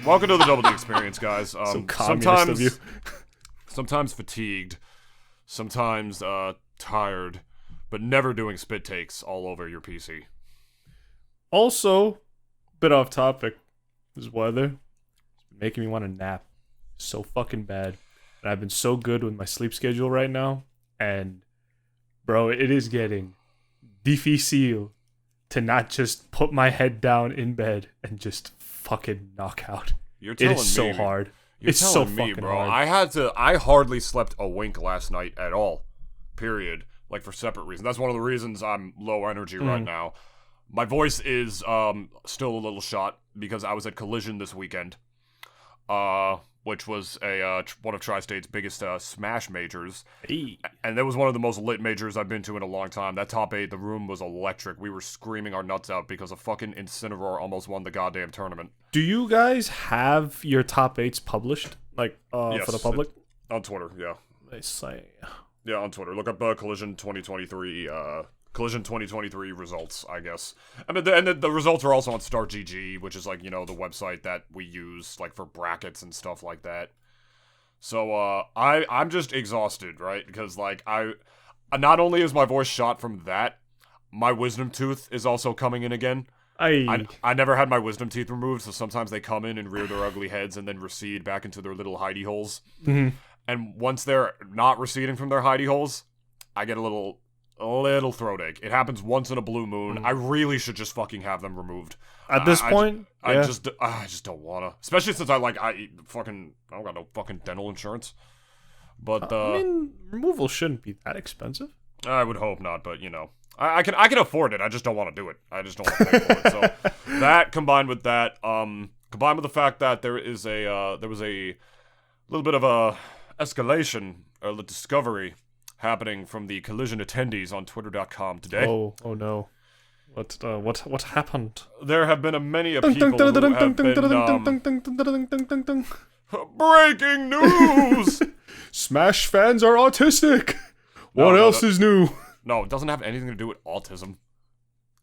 Welcome to the Double D Experience, guys. So communist of you. Sometimes fatigued, sometimes tired, but never doing spit takes all over your PC. Also, bit off topic, this weather is making me want to nap so fucking bad. And I've been so good with my sleep schedule right now. And, bro, it is getting difficile to not just put my head down in bed and just fucking knock out. You're telling it is so me, hard. You're It's so telling me, fucking bro. hard. I hardly slept a wink last night at all. Period. Like, for separate reasons. That's one of the reasons I'm low energy right now. My voice is still a little shot because I was at Collision this weekend, which was one of Tri-State's biggest Smash majors. Hey. And that was one of the most lit majors I've been to in a long time. That top 8, the room was electric. We were screaming our nuts out because a fucking Incineroar almost won the goddamn tournament. Do you guys have your top 8s published? Like, Yes, for the public? On Twitter, yeah. They say. Yeah, on Twitter. Look up Collision 2023, Collision 2023 results, I guess. I mean, the results are also on StartGG, which is like, you know, the website that we use like for brackets and stuff like that. So I'm just exhausted, right? Because like not only is my voice shot from that, my wisdom tooth is also coming in again. I never had my wisdom teeth removed, so sometimes they come in and rear their ugly heads and then recede back into their little hidey holes. Mm-hmm. And once they're not receding from their hidey holes, I get a little throat ache. It happens once in a blue moon. I really should just fucking have them removed. At this point, I just don't wanna. Especially since I don't got no fucking dental insurance. But I mean, removal shouldn't be that expensive. I would hope not, but you know. I can afford it. I just don't want to do it. I just don't want to pay for it. So that combined with that, combined with the fact that there was a little bit of a escalation or the discovery happening from the Collision attendees on Twitter.com today. Oh no! What happened? There have been many people who have been breaking news. Smash fans are autistic. What else is new? No, it doesn't have anything to do with autism.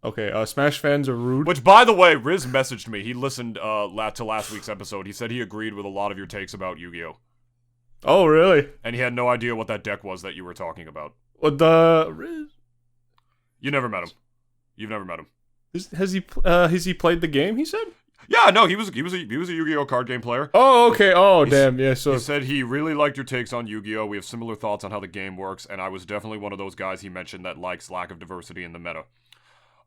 Okay, Smash fans are rude. Which, by the way, Riz messaged me. He listened to last week's episode. He said he agreed with a lot of your takes about Yu-Gi-Oh! Oh, really? And he had no idea what that deck was that you were talking about. What the Riz? You never met him. You've never met him. Has he played the game? He said. Yeah, no, he was a Yu-Gi-Oh! Card game player. Oh, okay. Oh, damn. Yeah. So he said he really liked your takes on Yu-Gi-Oh! We have similar thoughts on how the game works, and I was definitely one of those guys he mentioned that likes lack of diversity in the meta.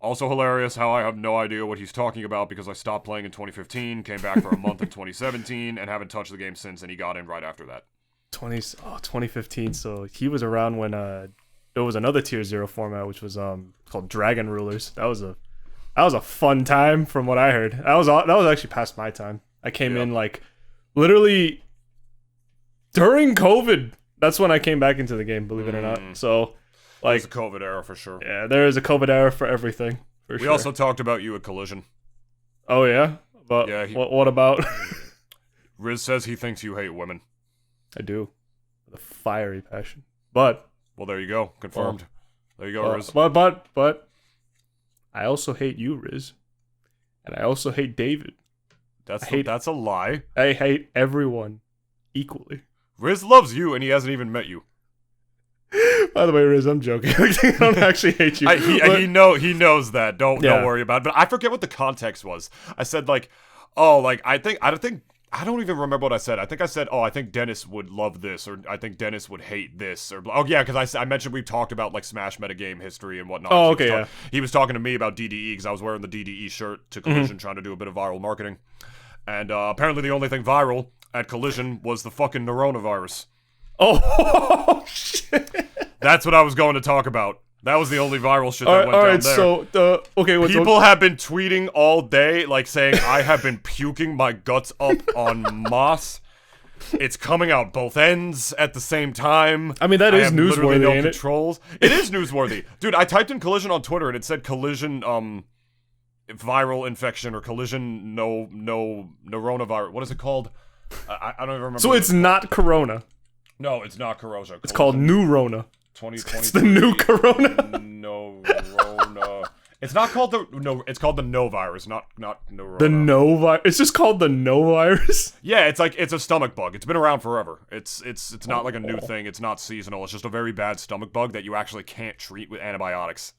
Also hilarious how I have no idea what he's talking about because I stopped playing in 2015, came back for a month in 2017, and haven't touched the game since, and he got in right after that. 2015. So he was around when there was another Tier 0 format, which was called Dragon Rulers. That was a fun time from what I heard. That was actually past my time. I came in like literally during COVID. That's when I came back into the game, believe it or not. So like it's a COVID era for sure. Yeah, there is a COVID era for everything. For we sure. also talked about you at Collision. Oh yeah? But yeah, what about Riz says he thinks you hate women. I do. With a fiery passion. But well, there you go. Confirmed. There you go, Riz. But I also hate you, Riz. And I also hate David. That's a lie. I hate everyone equally. Riz loves you, and he hasn't even met you. By the way, Riz, I'm joking. I don't actually hate you. He knows that. Don't worry about it. But I forget what the context was. I said like, oh, like I don't even remember what I said. I think I said, oh, I think Dennis would love this, or I think Dennis would hate this, or oh yeah, because I mentioned we talked about like Smash metagame history and whatnot. Oh, okay, He was talking to me about DDE because I was wearing the DDE shirt to Collision, trying to do a bit of viral marketing, and apparently the only thing viral at Collision was the fucking Noronavirus. Oh shit! That's what I was going to talk about. That was the only viral shit that went down there. So people have been tweeting all day, like saying I have been puking my guts up on moss. It's coming out both ends at the same time. I mean, that is newsworthy, ain't it? Controls. It is newsworthy, dude. I typed in Collision on Twitter and it said Collision viral infection or Collision Noronavirus. What is it called? I don't even remember. So it's not Corona. No, it's not Corona. It's called New Rona. 2020. It's the new Corona. No, Rona. It's not called the no. It's called the No virus, not Norona. The Norovirus. It's just called the Norovirus. Yeah, it's a stomach bug. It's been around forever. It's not like a new thing. It's not seasonal. It's just a very bad stomach bug that you actually can't treat with antibiotics.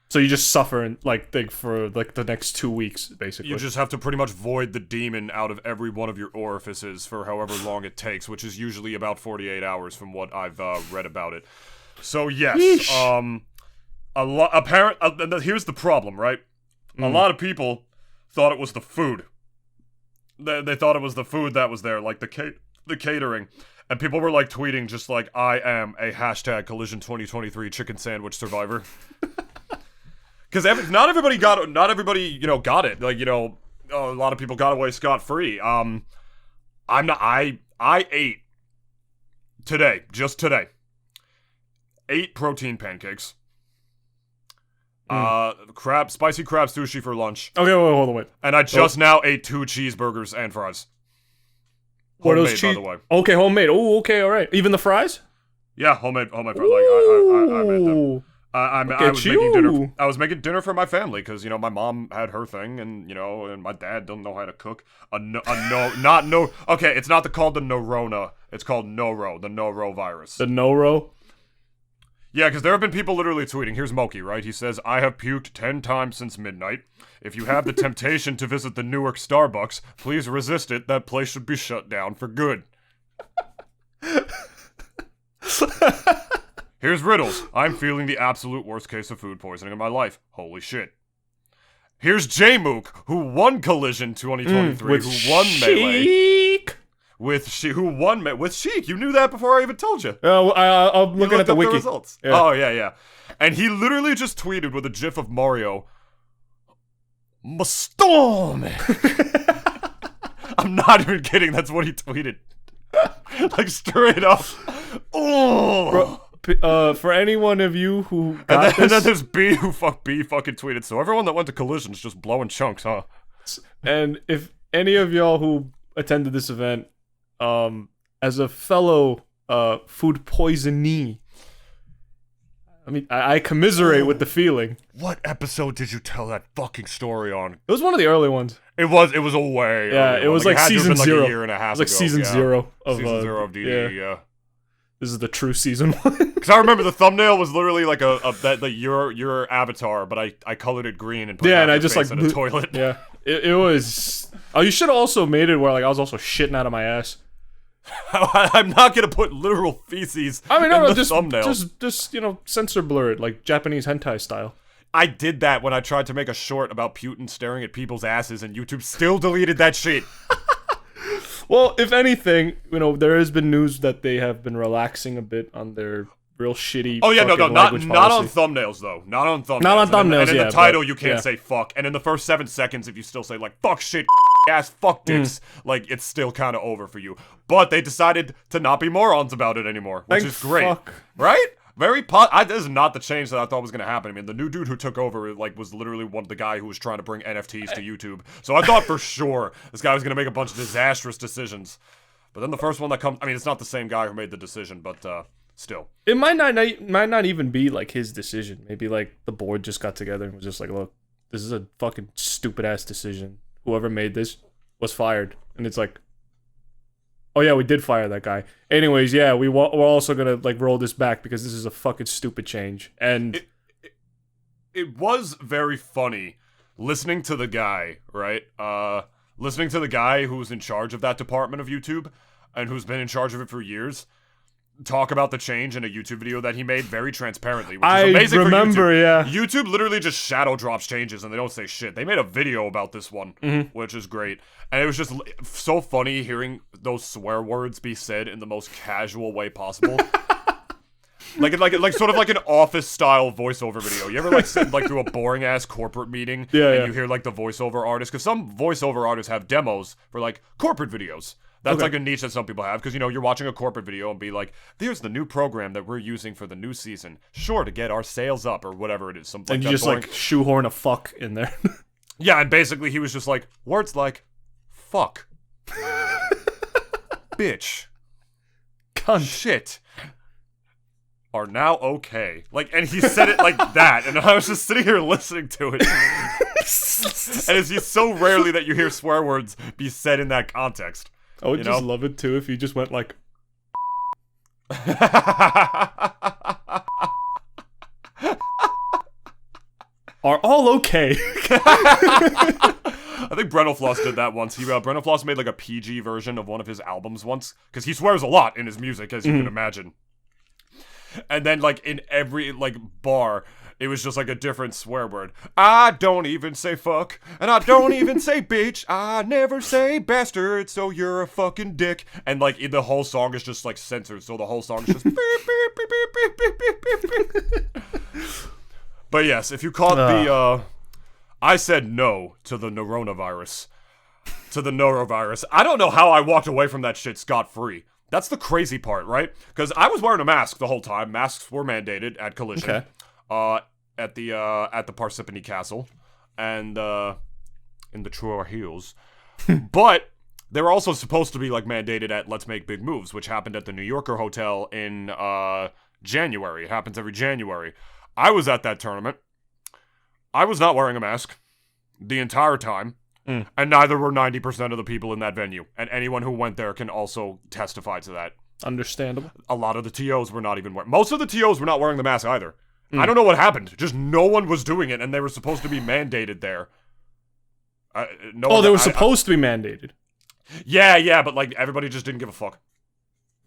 So you just suffer and think for like the next 2 weeks, basically. You just have to pretty much void the demon out of every one of your orifices for however long it takes, which is usually about 48 hours from what I've read about it. So yes, Yeesh. Here's the problem, right? A lot of people thought it was the food. They thought it was the food that was there, like the catering. And people were like tweeting just like, I am a hashtag Collision 2023 chicken sandwich survivor. Because not everybody got it. Got it. Like, a lot of people got away scot-free. I ate just today, 8 protein pancakes. Spicy crab sushi for lunch. Okay, hold on. And I just now ate 2 cheeseburgers and fries. What are Homemade, those cheese? by the way. Okay, homemade. Oh, okay, all right. Even the fries? Yeah, homemade fries. Like, I made them. Ooh. I was making dinner. I was making dinner for my family because my mom had her thing, and and my dad don't know how to cook. Okay, it's not called the Norona. It's called Noro, the Norovirus. The Noro. Yeah, because there have been people literally tweeting. Here's Moki, right? He says, "I have puked 10 times since midnight. If you have the temptation to visit the Newark Starbucks, please resist it. That place should be shut down for good." Here's Riddles. I'm feeling the absolute worst case of food poisoning in my life. Holy shit. Here's J-Mook, who won Collision 2023, who won Melee. With Sheik. You knew that before I even told you. I'm looking at the wiki. The results. Yeah. Oh, yeah. And he literally just tweeted with a gif of Mario. Storm! I'm not even kidding. That's what he tweeted. Like, straight up. Oh! For any one of you who and then there's B who fucking tweeted. So everyone that went to Collision is just blowing chunks, huh? And if any of y'all who attended this event, as a fellow food poisonee, I mean, I commiserate with the feeling. What episode did you tell that fucking story on? It was one of the early ones. It was a way. Yeah, it was like season 0. Like a year and a half. It was like season 0 of season 0 of DDE. Yeah. This is the true season 1. Because I remember the thumbnail was literally like your avatar, but I colored it green and put and I just like in a toilet. Yeah, it was. Oh, you should have also made it where like I was also shitting out of my ass. I'm not gonna put literal feces. I mean, in the just thumbnail. just censor blur it like Japanese hentai style. I did that when I tried to make a short about Putin staring at people's asses, and YouTube still deleted that shit. Well, if anything, there has been news that they have been relaxing a bit on their real shitty. Oh yeah, no, not on policy. thumbnails though. Not on thumbnails. Not on thumbnails. And in yeah, the title, you can't yeah. say fuck. And in the first 7 seconds, if you still say like fuck shit, ass, fuck dicks, like it's still kind of over for you. But they decided to not be morons about it anymore, which is great, right? Very this is not the change that I thought was going to happen. I mean, the new dude who took over was literally one of the guy who was trying to bring NFTs to YouTube. So I thought for sure this guy was going to make a bunch of disastrous decisions. But then the first one that comes, I mean, it's not the same guy who made the decision, but still. It might not even be like his decision. Maybe like the board just got together and was just like, look, this is a fucking stupid ass decision. Whoever made this was fired. And it's like, oh yeah, we did fire that guy. Anyways, yeah, we're also gonna like roll this back because this is a fucking stupid change. And it was very funny listening to the guy, right? Listening to the guy who's in charge of that department of YouTube and who's been in charge of it for years talk about the change in a YouTube video that he made very transparently, which is amazing for YouTube. Yeah. YouTube literally just shadow drops changes and they don't say shit. They made a video about this one, which is great. And it was just so funny hearing those swear words be said in the most casual way possible. like sort of like an office style voiceover video. You ever like sit like through a boring ass corporate meeting and you hear like the voiceover artist? Because some voiceover artists have demos for like corporate videos. That's like a niche that some people have because, you're watching a corporate video and be like, there's the new program that we're using for the new season. Sure, to get our sales up or whatever it is. Something and like you just boring. like shoehorn a fuck in there. Yeah, and basically he was just like, words like, fuck. Bitch. Cunt. Shit. are now okay. Like, and he said it like that, and I was just sitting here listening to it. And it's just so rarely that you hear swear words be said in that context. I would just love it too if you just went like. Are all okay? I think Brentalfloss did that once. Brentalfloss made like a PG version of one of his albums once, because he swears a lot in his music, as you can imagine. And then like in every like bar, it was just like a different swear word. I don't even say fuck, and I don't even say bitch. I never say bastard, so you're a fucking dick. And like the whole song is just like censored, so the whole song is just beep, beep, beep, beep, beep, beep, beep, beep. But yes, if you caught the I said no to the Noronavirus. I don't know how I walked away from that shit scot-free. That's the crazy part, right? Because I was wearing a mask the whole time. Masks were mandated at Collision. Okay. At the Parsippany Castle. And in the Troy Hills. But they were also supposed to be like mandated at Let's Make Big Moves, which happened at the New Yorker Hotel in January. It happens every January. I was at that tournament. I was not wearing a mask the entire time, and neither were 90% of the people in that venue. And anyone who went there can also testify to that. Understandable. A lot of the TOs were not even wearing... Most of the TOs were not wearing the mask either. I don't know what happened. Just no one was doing it, and they were supposed to be mandated there. They were supposed to be mandated. Yeah, but like everybody just didn't give a fuck.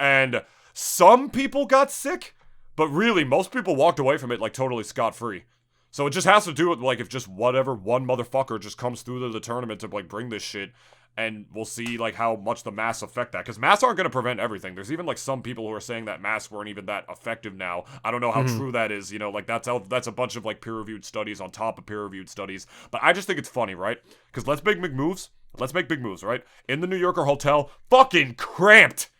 And some people got sick, but really most people walked away from it like totally scot-free. So it just has to do with like if just whatever one motherfucker just comes through to the tournament to like bring this shit, and we'll see like how much the masks affect that, because masks aren't going to prevent everything. There's even like some people who are saying that masks weren't even that effective now. I don't know how true that is, you know, like that's a bunch of like peer-reviewed studies on top of peer-reviewed studies, but I just think it's funny, right? Because Let's Make Big Moves, right? In the New Yorker Hotel, fucking cramped.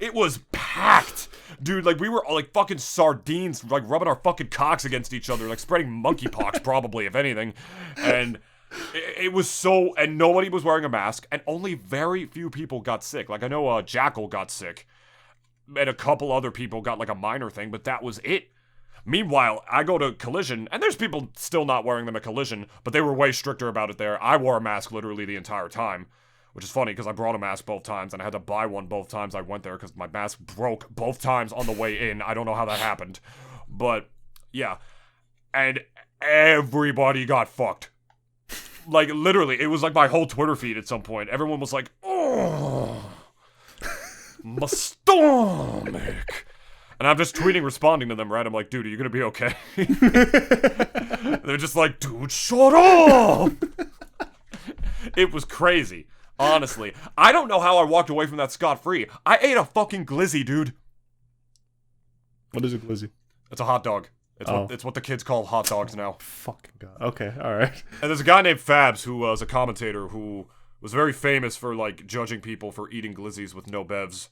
It was packed. Dude, like, we were like fucking sardines, like, rubbing our fucking cocks against each other, like, spreading monkeypox, probably, if anything. And it was so... And nobody was wearing a mask, and only very few people got sick. Like, I know Jackal got sick, and a couple other people got, like, a minor thing, but that was it. Meanwhile, I go to Collision, and there's people still not wearing them at Collision, but they were way stricter about it there. I wore a mask literally the entire time. Which is funny, because I brought a mask both times, and I had to buy one both times I went there, because my mask broke both times on the way in. I don't know how that happened. But, yeah. And everybody got fucked. Like, literally, it was like my whole Twitter feed at some point. Everyone was like, oh, my stomach. And I'm just tweeting, responding to them, right? I'm like, dude, are you gonna be okay? They're just like, dude, shut up! It was crazy. Honestly, I don't know how I walked away from that scot-free. I ate a fucking glizzy, dude. What is a glizzy? It's a hot dog. It's what the kids call hot dogs now. Fucking god. Okay, alright. And there's a guy named Fabs who was a commentator who was very famous for, like, judging people for eating glizzies with no bevs.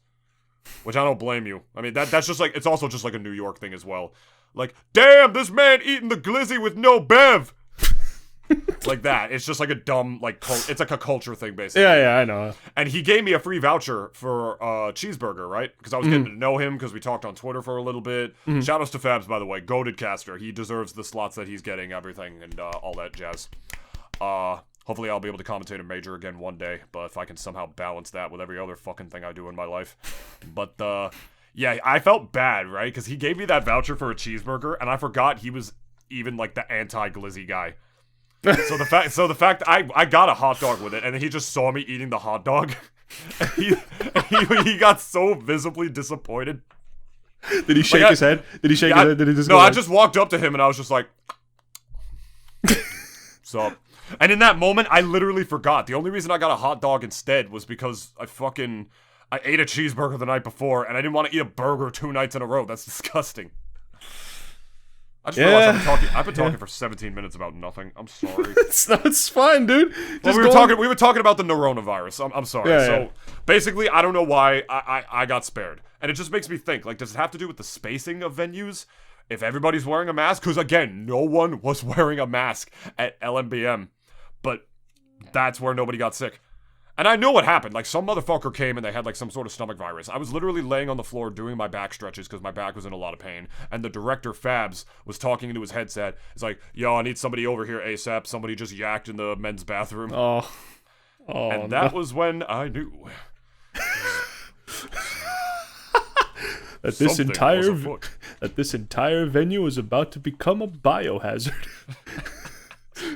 Which I don't blame you. I mean, that's just like, it's also just like a New York thing as well. Like, damn, this man eating the glizzy with no bev! Like that. It's just like a dumb, like, it's like a culture thing, basically. Yeah, I know. And he gave me a free voucher for cheeseburger, right? Because I was getting to know him, because we talked on Twitter for a little bit. Shout outs to Fabs, by the way. Goated caster. He deserves the slots that he's getting, everything, and all that jazz. Hopefully I'll be able to commentate a major again one day, but if I can somehow balance that with every other fucking thing I do in my life. But, yeah, I felt bad, right? Because he gave me that voucher for a cheeseburger, and I forgot he was even, like, the anti-glizzy guy. So the fact I got a hot dog with it, and then he just saw me eating the hot dog. And he got so visibly disappointed. Did he shake his head? Did he shake his head? Did he just No, I just walked up to him and I was just like, so. And in that moment, I literally forgot. The only reason I got a hot dog instead was because I ate a cheeseburger the night before, and I didn't want to eat a burger 2 nights in a row. That's disgusting. I just realized I've been talking for 17 minutes about nothing. I'm sorry. It's fine, dude. Well, we were talking about the Noronavirus. I'm sorry. Yeah. Basically, I don't know why I got spared. And it just makes me think, like, does it have to do with the spacing of venues? If everybody's wearing a mask? Because, again, no one was wearing a mask at LMBM. But that's where nobody got sick. And I know what happened. Like, some motherfucker came and they had, like, some sort of stomach virus. I was literally laying on the floor doing my back stretches because my back was in a lot of pain. And the director, Fabs, was talking into his headset. It's like, yo, I need somebody over here ASAP. Somebody just yacked in the men's bathroom. Oh. And that was when I knew. that this entire venue was about to become a biohazard.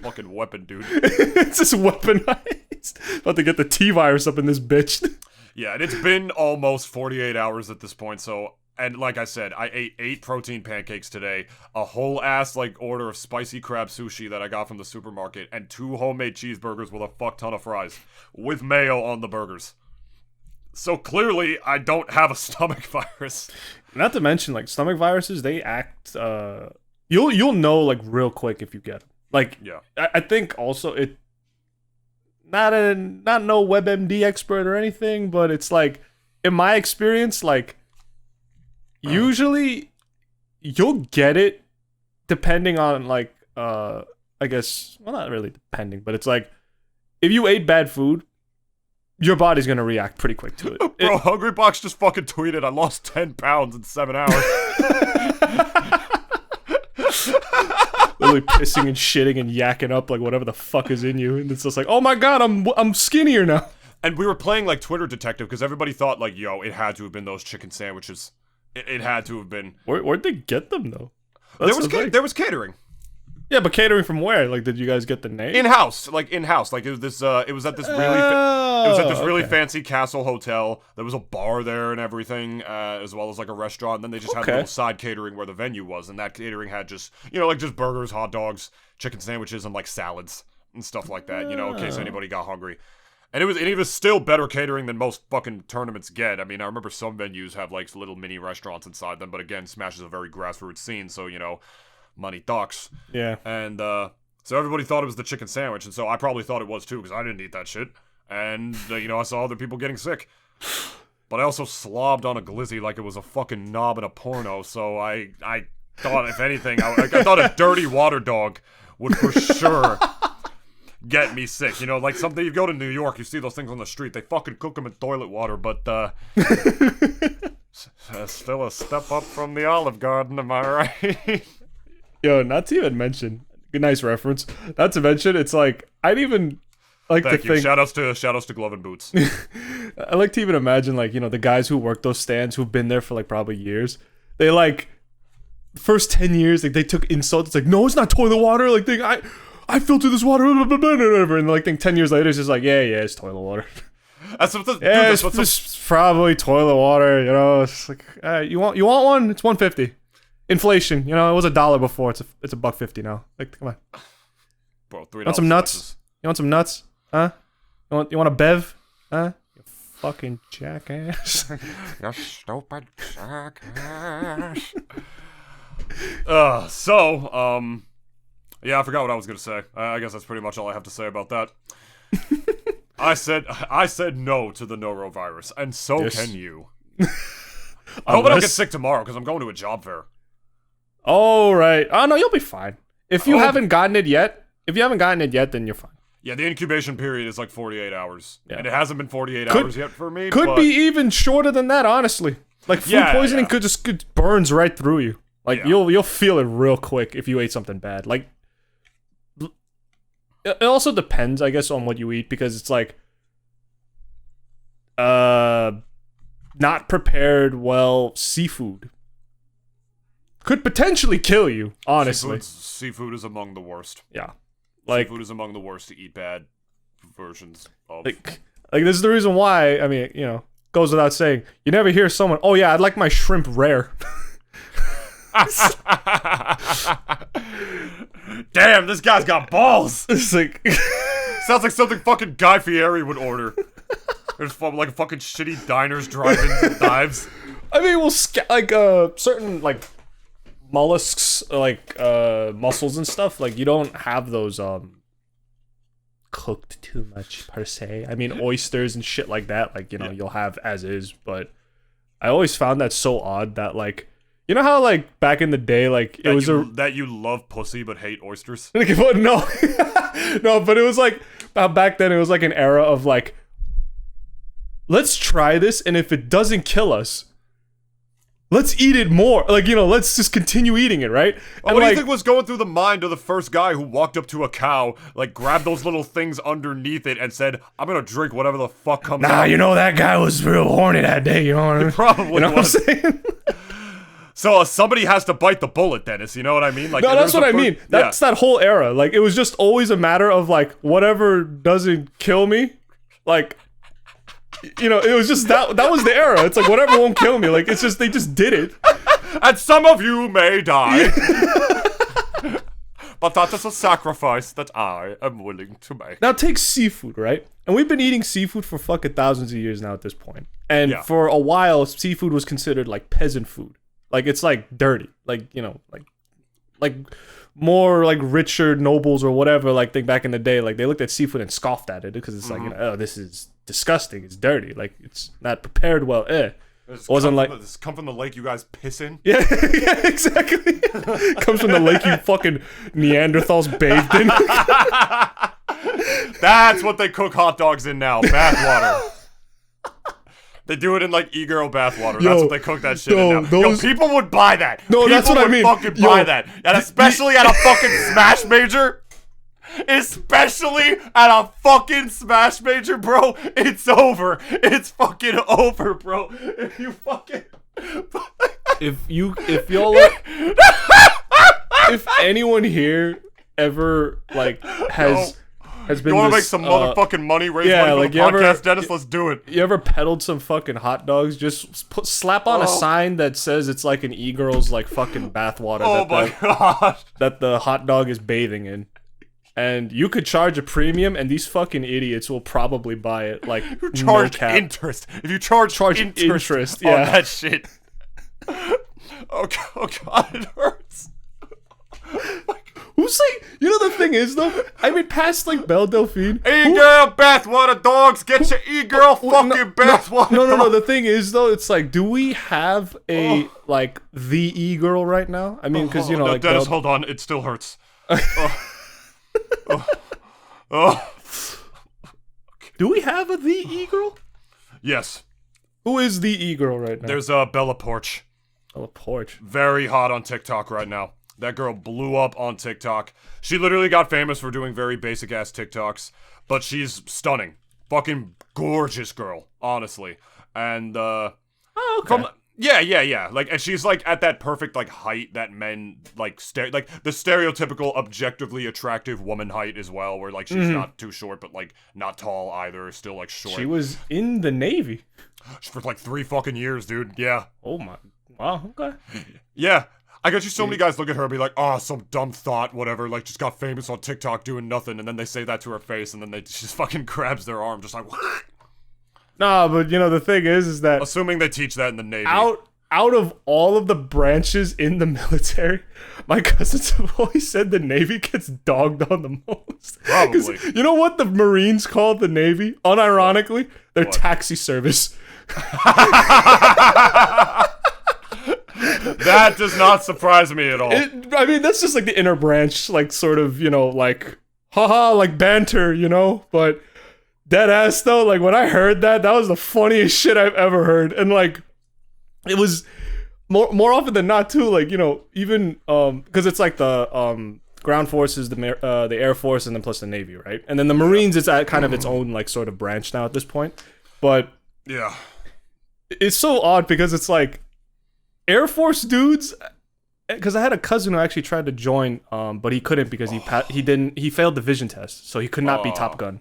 Fucking weapon, dude. It's just weaponized. About to get the T-virus up in this bitch. Yeah, and it's been almost 48 hours at this point, so... And like I said, I ate 8 protein pancakes today, a whole ass, like, order of spicy crab sushi that I got from the supermarket, and 2 homemade cheeseburgers with a fuck ton of fries. With mayo on the burgers. So clearly, I don't have a stomach virus. Not to mention, like, stomach viruses, they act, You'll know, like, real quick if you get them. Like, yeah. I think also it... Not no WebMD expert or anything, but it's like, in my experience, like, usually you'll get it depending on, like, I guess, well, not really depending, but it's like, if you ate bad food, your body's gonna react pretty quick to it. Bro, Hungrybox just fucking tweeted, I lost 10 pounds in 7 hours. Literally pissing and shitting and yakking up like whatever the fuck is in you, and it's just like, oh my god, I'm skinnier now. And we were playing like Twitter Detective because everybody thought like, yo, it had to have been those chicken sandwiches. It had to have been. Where'd they get them though? There was catering. Yeah, but catering from where? Like, did you guys get the name? In-house. Like, it was this, it was at this really fancy castle hotel. There was a bar there and everything, as well as, like, a restaurant. And then they just had a little side catering where the venue was. And that catering had just, like, just burgers, hot dogs, chicken sandwiches, and, like, salads and stuff like that, in case anybody got hungry. And it was still better catering than most fucking tournaments get. I mean, I remember some venues have, like, little mini restaurants inside them. But, again, Smash is a very grassroots scene, so, money talks. Yeah. And so everybody thought it was the chicken sandwich, and so I probably thought it was too, because I didn't eat that shit. And, I saw other people getting sick. But I also slobbed on a glizzy like it was a fucking knob in a porno, so I thought, if anything, I thought a dirty water dog would for sure get me sick. Like something, you go to New York, you see those things on the street, they fucking cook them in toilet water, but, still a step up from the Olive Garden, am I right? Yo, not to even mention, nice reference. Not to mention, it's like, I'd even like Thank to you. think. Shoutouts to Glove and Boots. I like to even imagine, like, the guys who work those stands who've been there for like probably years. They like, first 10 years, like they took insults. It's like, no, it's not toilet water. Like, I filter this water, and like, 10 years later, it's just like, yeah, it's toilet water. It's probably toilet water. It's like, you want one? It's $1.50. Inflation, it was $1 before. It's $1.50 now. Like, come on. Bro, $3. Want some nuts? You want some nuts? Huh? You want a bev? Huh? You fucking jackass. You stupid jackass. Yeah, I forgot what I was gonna say. I guess that's pretty much all I have to say about that. I said no to the Norovirus, and so can you. I hope I don't get sick tomorrow because I'm going to a job fair. Oh, right. Oh, no, you'll be fine. If you haven't gotten it yet, then you're fine. Yeah, the incubation period is like 48 hours. Yeah. And it hasn't been 48 hours yet for me. Could be even shorter than that, honestly. Like, food poisoning could burns right through you. Like, you'll feel it real quick if you ate something bad. Like, it also depends, I guess, on what you eat, because it's like, not prepared well seafood could potentially kill you, honestly. Seafood is among the worst. Yeah. Seafood is among the worst to eat bad versions of. Like this is the reason why, I mean, goes without saying, you never hear someone, oh yeah, I'd like my shrimp rare. Damn, this guy's got balls! It's like... Sounds like something fucking Guy Fieri would order. There's like fucking shitty diners, drive-ins, and dives. I mean, we'll certain, like, mollusks, like mussels and stuff, like, you don't have those cooked too much per se. I mean, oysters and shit like that, like, you'll have as is, but I always found that so odd that, like, how, like, back in the day, like, that you love pussy but hate oysters? No, but it was like, back then it was like an era of, like, let's try this, and if it doesn't kill us, let's eat it more. Like, let's just continue eating it, right? Oh, what do you think was going through the mind of the first guy who walked up to a cow, like, grabbed those little things underneath it and said, I'm gonna drink whatever the fuck comes out? That guy was real horny that day, you know what I mean? Probably you know was. what I'm saying? So somebody has to bite the bullet, Dennis, you know what I mean? Like, No, that's what I mean. That's that whole era. Like, it was just always a matter of, like, whatever doesn't kill me, like... it was just that was the era. It's like, whatever won't kill me. Like, it's just, they just did it. And some of you may die. But that is a sacrifice that I am willing to make. Now take seafood, right? And we've been eating seafood for fucking thousands of years now at this point. And for a while, seafood was considered like peasant food. Like, it's like dirty. Like, like more like richer nobles or whatever, like, think back in the day, like, they looked at seafood and scoffed at it because it's like, oh, this is disgusting, it's dirty, like, it's not prepared well. Wasn't like this come from the lake you guys piss in? Yeah, exactly. Comes from the lake you fucking Neanderthals bathed in. That's what they cook hot dogs in now, bathwater. They do it in, like, Egirl bathwater. That's what they cook that shit in now. People would buy that. No, people that's what I mean. Fucking buy that. And especially at a fucking Smash Major. Especially at a fucking Smash Major, bro. It's over. It's fucking over, bro. If you fucking... if y'all... if anyone here ever, like, has been... You want to make some motherfucking money, raise money for the podcast, Dennis? Let's do it. You ever peddled some fucking hot dogs? Just slap on a sign that says it's like an e-girl's, like, fucking bathwater. Oh my god. That the hot dog is bathing in. And you could charge a premium, and these fucking idiots will probably buy it. Like, you charge interest. If you charge interest on that shit. Oh god, it hurts. Who's saying? The thing is, though, I mean, past, like, Belle Delphine. E-girl bathwater dogs, get your e-girl fucking bathwater. No. The thing is, though, it's like, do we have a, like, the e-girl right now? I mean, because, like... Dennis, hold on. It still hurts. Do we have a the e-girl? Yes. Who is the e-girl right now? There's Bella Porch. Bella Porch. Very hot on TikTok right now. That girl blew up on TikTok. She literally got famous for doing very basic ass TikToks, but she's stunning. Fucking gorgeous girl, honestly. And okay. Yeah. Like, and she's like at that perfect like height that men like like the stereotypical objectively attractive woman height as well, where like she's not too short but like not tall either, still like short. She was in the Navy for like 3 fucking years, dude. Yeah. Oh my. Wow. Okay. Yeah. I bet you so many guys look at her and be like, oh, some dumb thought, whatever, like, just got famous on TikTok doing nothing, and then they say that to her face, and then she just fucking grabs their arm, just like, what? Nah, but, the thing is that... Assuming they teach that in the Navy. Out of all of the branches in the military, my cousins have always said the Navy gets dogged on the most. Probably. You know what the Marines called the Navy? Unironically, their taxi service. That does not surprise me at all. I mean, that's just like the inner branch, like sort of, like, haha, like banter, but dead ass though, like when I heard that was the funniest shit I've ever heard. And like, it was more often than not too, like, even, cause it's like the, ground forces, the Air Force, and then plus the Navy, right? And then the Marines is at kind of its own, like, sort of branch now at this point. But yeah, it's so odd because it's like, Air Force dudes, because I had a cousin who actually tried to join, but he couldn't because he failed the vision test, so he could not be Top Gun.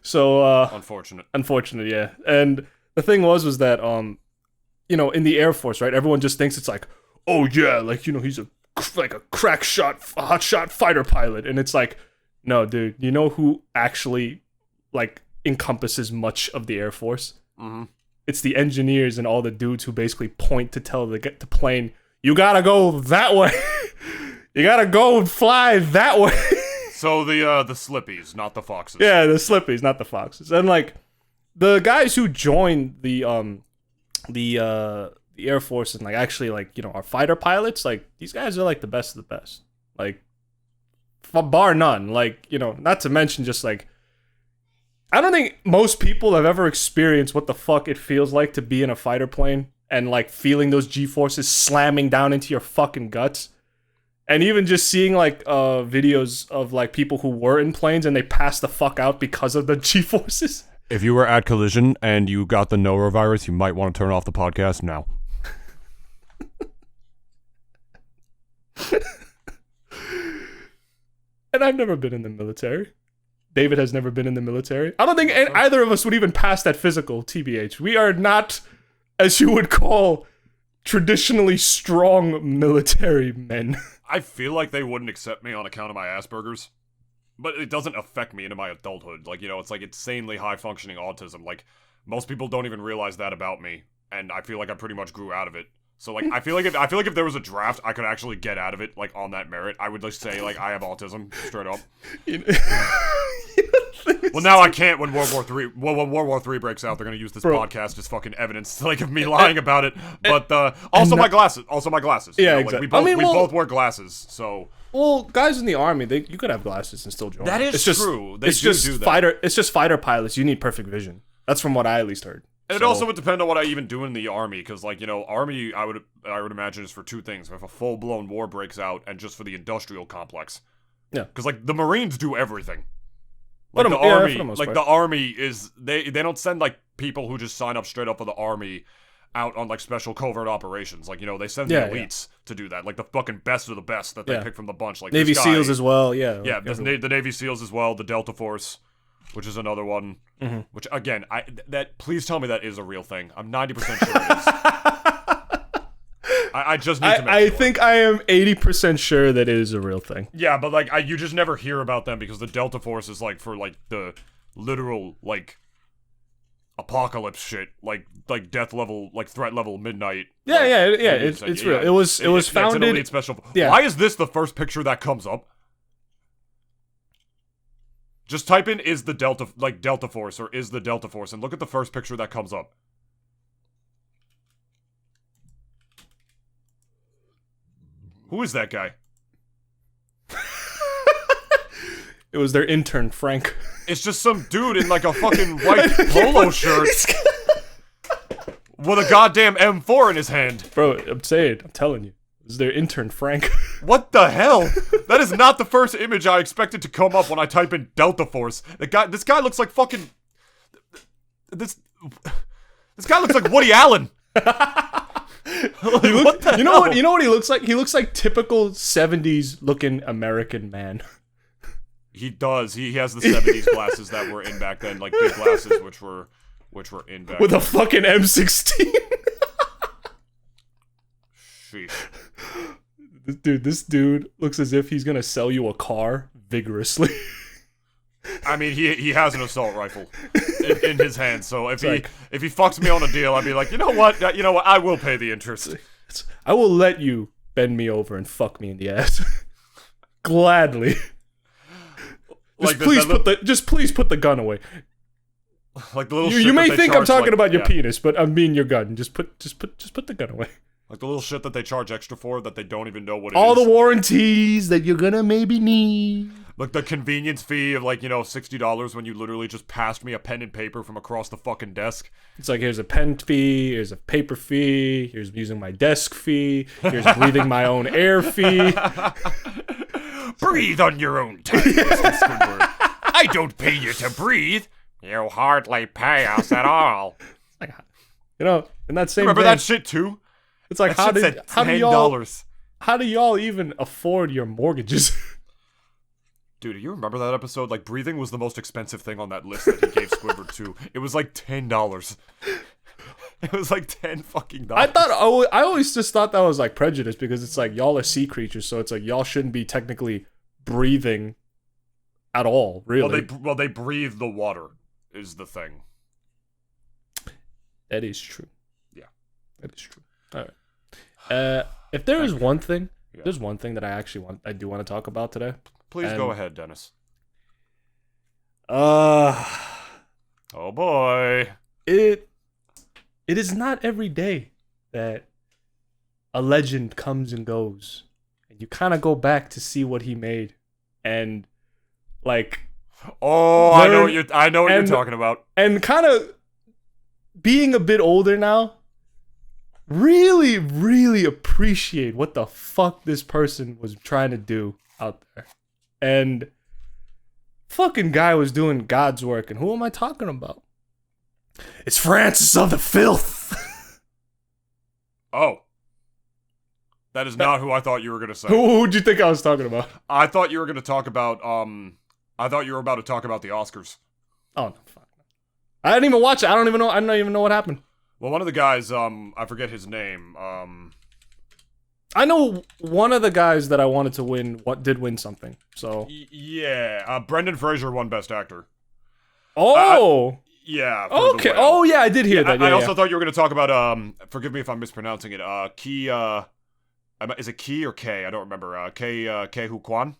So unfortunate, yeah. And the thing was that in the Air Force, right? Everyone just thinks it's like, oh yeah, like he's a hot shot fighter pilot, and it's like, no, dude, you know who actually like encompasses much of the Air Force? Mm-hmm. It's the engineers and all the dudes who basically point to tell the plane, you gotta go that way. You gotta go and fly that way. So the Slippies, not the Foxes. Yeah, the Slippies, not the Foxes. And like the guys who joined the Air Force and like actually like are fighter pilots, like these guys are like the best of the best. Like bar none. Like not to mention just like I don't think most people have ever experienced what the fuck it feels like to be in a fighter plane and like feeling those G-forces slamming down into your fucking guts. And even just seeing like videos of like people who were in planes and they passed the fuck out because of the G-forces. If you were at Collision and you got the Norovirus, you might want to turn off the podcast now. And I've never been in the military. David has never been in the military. I don't think either of us would even pass that physical, TBH. We are not, as you would call, traditionally strong military men. I feel like they wouldn't accept me on account of my Asperger's. But it doesn't affect me into my adulthood. Like, you know, it's like insanely high-functioning autism. Like, most people don't even realize that about me. And I feel like I pretty much grew out of it. So, like, I feel like if there was a draft, I could actually get out of it, like, on that merit. I would just say, like, I have autism, straight up. Well, now I can't when World War III breaks out. They're gonna use this podcast as fucking evidence, like, of me lying about it. But, also my glasses. Yeah, know, exactly. Like, we both wear glasses, so... Well, guys in the army, you could have glasses and still join. That is true. They do that. It's just fighter pilots. You need perfect vision. That's from what I at least heard. And it also would depend on what I even do in the army, because, like, you know, army, I would imagine is for two things: if a full-blown war breaks out, and just for the industrial complex. Yeah. Because, like, the Marines do everything. Like, the army is they don't send, like, people who just sign up straight up for the army out on, like, special covert operations. Like, you know, they send the elites to do that, like the fucking best of the best that they pick from the bunch. Like Navy SEALs as well. Yeah. Yeah, the Navy SEALs as well. The Delta Force, which is another one. Mm-hmm. Which, again, please tell me that is a real thing. I'm 90% sure it is. I just need to make sure. I think I am 80% sure that it is a real thing. Yeah, but, like, you just never hear about them because the Delta Force is, like, for, like, the literal, like, apocalypse shit, like death level, like threat level midnight. Yeah, it's real. It was founded. It's an elite special. Yeah. Why is this the first picture that comes up? Just type in "is the Delta Force" or "is the Delta Force" and look at the first picture that comes up. Who is that guy? It was their intern, Frank. It's just some dude in, like, a fucking white polo shirt with a goddamn M4 in his hand. Bro, I'm telling you. It was their intern, Frank. What the hell? That is not the first image I expected to come up when I type in Delta Force. This guy looks like fucking... This guy looks like Woody Allen. You know what he looks like? He looks like typical 70s looking American man. He does. He has the 70s glasses that were in back then, like big glasses, which were in back with then. A fucking M16. Sheesh. This dude looks as if he's gonna sell you a car vigorously. I mean, he has an assault rifle in his hand, so if he fucks me on a deal, I'd be like, you know what, I will pay the interest. I will let you bend me over and fuck me in the ass, gladly. Just please put the gun away. Like the little you may think I'm talking about your penis, but I mean your gun. Just put the gun away. Like the little shit that they charge extra for that they don't even know what it is. All the is. warranties that you're gonna maybe need. Like the convenience fee of, like, $60 when you literally just passed me a pen and paper from across the fucking desk. It's like, here's a pen fee, here's a paper fee, here's using my desk fee, here's breathing my own air fee. Breathe on your own time, Mr. Squidward. I don't pay you to breathe. You hardly pay us at all. Like, in that same remember that shit too? It's like, how do y'all even afford your mortgages? Dude, do you remember that episode? Like, breathing was the most expensive thing on that list that he gave Squidward to. It was like $10. It was like $10 fucking. I always just thought that was like prejudice because it's like y'all are sea creatures, so it's like y'all shouldn't be technically breathing at all, really. Well, they breathe the water is the thing. That is true. Yeah, that is true. All right. If there is one thing, there's one thing that I do want to talk about today. Please go ahead, Dennis. Oh boy. It is not every day that a legend comes and goes, and you kind of go back to see what he made, and like Oh, I know what you're talking about. And kind of being a bit older now, really, really appreciate what the fuck this person was trying to do out there. And fucking guy was doing God's work. And who am I talking about? It's Francis of the Filth. Oh. That is not who I thought you were going to say. Who'd you think I was talking about? I thought you were going to talk about, I thought you were about to talk about the Oscars. Oh, no, fuck. I didn't even watch it. I don't even know what happened. Well, one of the guys, I forget his name, I know one of the guys that I wanted to win, did win something, so. Yeah, Brendan Fraser won Best Actor. Oh! Yeah. Okay, oh yeah, I did hear that. I also thought you were going to talk about, forgive me if I'm mispronouncing it, is it Ki or K? I don't remember, Ke Hu Kwan?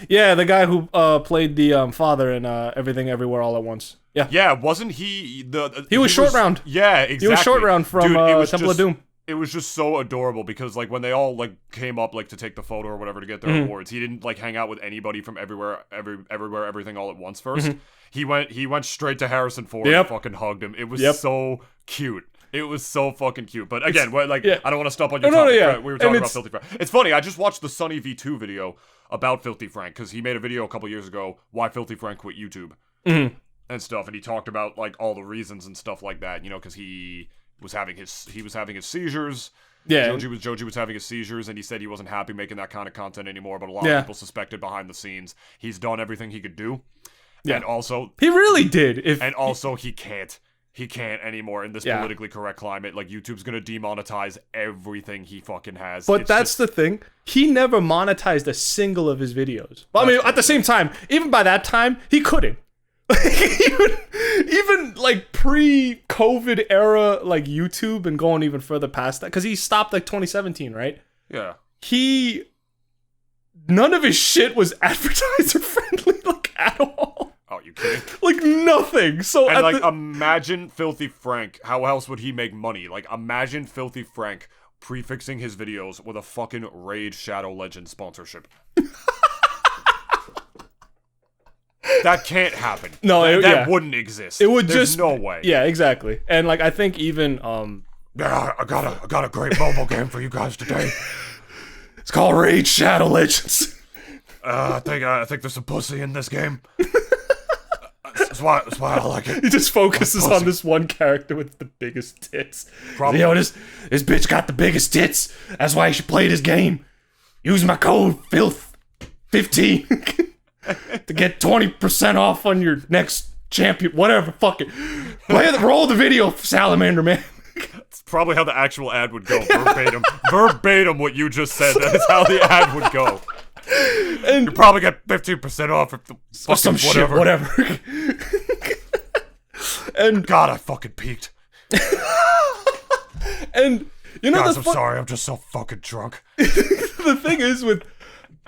Yeah, the guy who played the father in Everything Everywhere All at Once. Yeah. Yeah, wasn't he he was short round. Yeah, exactly. He was short round from Temple of Doom. It was just so adorable because like when they all like came up like to take the photo or whatever to get their awards, he didn't like hang out with anybody from everywhere, everything all at once first. He went straight to Harrison Ford and fucking hugged him. It was so cute. It was so fucking cute. But again, I don't want to stop on your topic. We were talking about Filthy Frank. It's funny, I just watched the Sunny V2 video about Filthy Frank, because he made a video a couple years ago, why Filthy Frank quit YouTube. And stuff, and he talked about like all the reasons and stuff like that, you know, because he was having his seizures. Yeah. Joji was having his seizures, and he said he wasn't happy making that kind of content anymore, but a lot of people suspected behind the scenes he's done everything he could do. Yeah. And also he really did. He can't anymore in this politically correct climate. Like, YouTube's gonna demonetize everything he fucking has. But that's the thing. He never monetized a single of his videos. Well, I mean, at the same time, even by that time, he couldn't. even like pre-COVID era, like YouTube, and going even further past that, because he stopped like 2017, right? Yeah. None of his shit was advertiser friendly, like at all. Oh, you kidding? Like nothing. So and like imagine Filthy Frank. How else would he make money? Like imagine Filthy Frank prefixing his videos with a fucking Raid Shadow Legends sponsorship. That can't happen. No, that wouldn't exist. It would There's no way. Yeah, exactly. And like I think even yeah, I got a great mobile game for you guys today. It's called Raid Shadow Legends. I think there's some pussy in this game. That's why I like it. He just focuses on this one character with the biggest tits. Probably. Yo, this bitch got the biggest tits. That's why you should play this game. Use my code Filth15 to get 20% off on your next champion. Whatever, fuck it. Roll the video, Salamander Man. It's probably how the actual ad would go. Verbatim what you just said. That is how the ad would go. And you probably get 15% off if the fucking some whatever. Shit, whatever. And God, I fucking peaked. And you know, guys, I'm sorry, I'm just so fucking drunk. The thing is with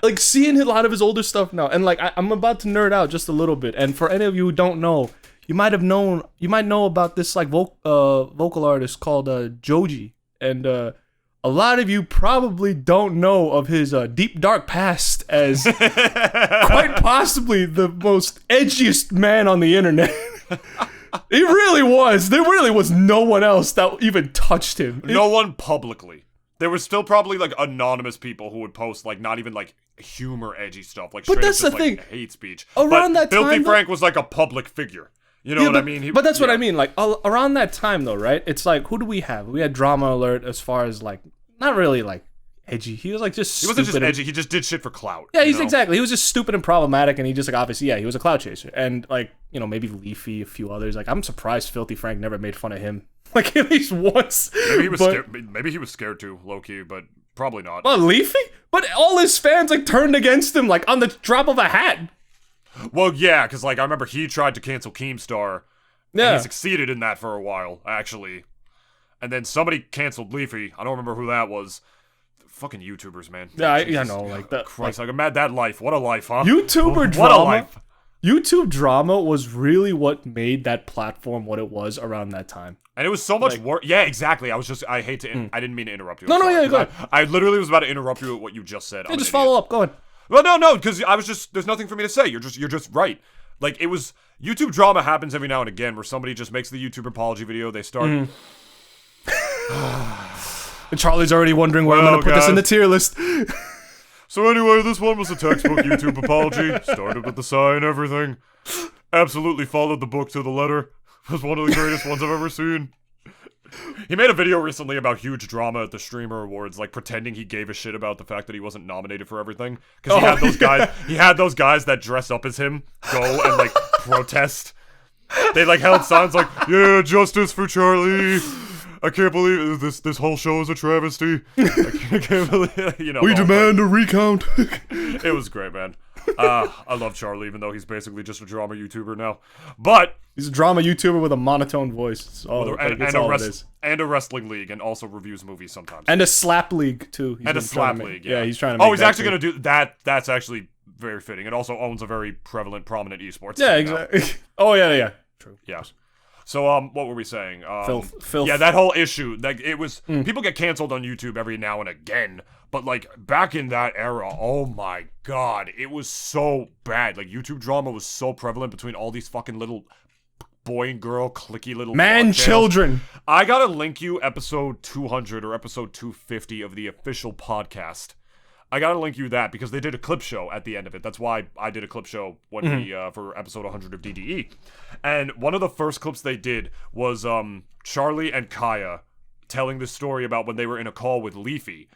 like seeing a lot of his older stuff now, and like I'm about to nerd out just a little bit. And for any of you who don't know, you might know about this like vocal artist called Joji, and a lot of you probably don't know of his deep dark past as quite possibly the most edgiest man on the internet. He really was. There really was no one else that even touched him. No one publicly. There was still probably like anonymous people who would post like not even like humor edgy stuff, like straight up just like hate speech. Around that time, Filthy Frank was like a public figure. You know what I mean? But that's what I mean. Like around that time though, right? It's like, who do we have? We had Drama Alert as far as like not really like edgy. He was like just he wasn't just edgy. He just did shit for clout. Yeah, exactly. He was just stupid and problematic, and he just like obviously he was a clout chaser, and like maybe Leafy, a few others. Like I'm surprised Filthy Frank never made fun of him. Like at least once. Maybe he was scared. Maybe he was scared too, low key, but probably not. Well, Leafy, but all his fans like turned against him like on the drop of a hat. Well, yeah, because like I remember he tried to cancel Keemstar. Yeah, and he succeeded in that for a while, actually. And then somebody canceled Leafy. I don't remember who that was. Fucking YouTubers, man. Yeah, I know, like that. Christ, like I'm mad that life. What a life, huh? YouTuber drama. What a life. YouTube drama was really what made that platform what it was around that time. And it was so much work. Yeah, exactly. I didn't mean to interrupt you. No, yeah, go ahead. I literally was about to interrupt you at what you just said. Yeah, just follow up. Go ahead. Well, no, because I was just, there's nothing for me to say. You're just right. Like, it was, YouTube drama happens every now and again where somebody just makes the YouTube apology video, they start... And Charlie's already wondering where I'm gonna put this in the tier list. So anyway, this one was a textbook YouTube apology. Started with the sigh and everything. Absolutely followed the book to the letter. Was one of the greatest ones I've ever seen. He made a video recently about huge drama at the Streamer Awards, like pretending he gave a shit about the fact that he wasn't nominated for everything. Because he had those guys that dress up as him go and like protest. They like held signs like, "Yeah, justice for Charlie. I can't believe this whole show is a travesty. I can't believe, you know." We demand a recount. It was great, man. I love Charlie, even though he's basically just a drama YouTuber now. But he's a drama YouTuber with a monotone voice. And a wrestling league, and also reviews movies sometimes. And a slap league too. And a slap league. Yeah, he's trying to. Oh, he's actually going to do that. That's actually very fitting. It also owns a very prominent esports. Yeah, exactly. Oh yeah. True. Yeah. So, what were we saying? Filth. Yeah, that whole issue. Like, it was... People get canceled on YouTube every now and again. But, like, back in that era, oh my god. It was so bad. Like, YouTube drama was so prevalent between all these fucking little boy and girl, clicky little... Man, children. I gotta link you episode 200 or episode 250 of the official podcast. I gotta link you that because they did a clip show at the end of it. That's why I did a clip show when for episode 100 of DDE. And one of the first clips they did was Charlie and Kaya telling the story about when they were in a call with Leafy.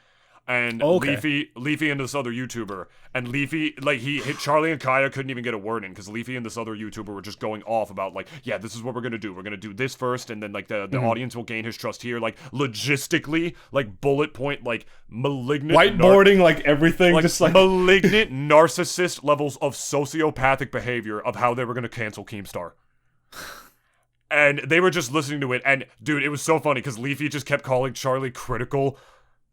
And Leafy and this other YouTuber, and Leafy, like, Charlie and Kaya couldn't even get a word in, because Leafy and this other YouTuber were just going off about, like, yeah, this is what we're gonna do. We're gonna do this first, and then, like, the audience will gain his trust here, like, logistically, like, bullet point, like, malignant... Whiteboarding, like, everything, like, just, like... malignant narcissist levels of sociopathic behavior of how they were gonna cancel Keemstar. And they were just listening to it, and, dude, it was so funny, because Leafy just kept calling Charlie critical.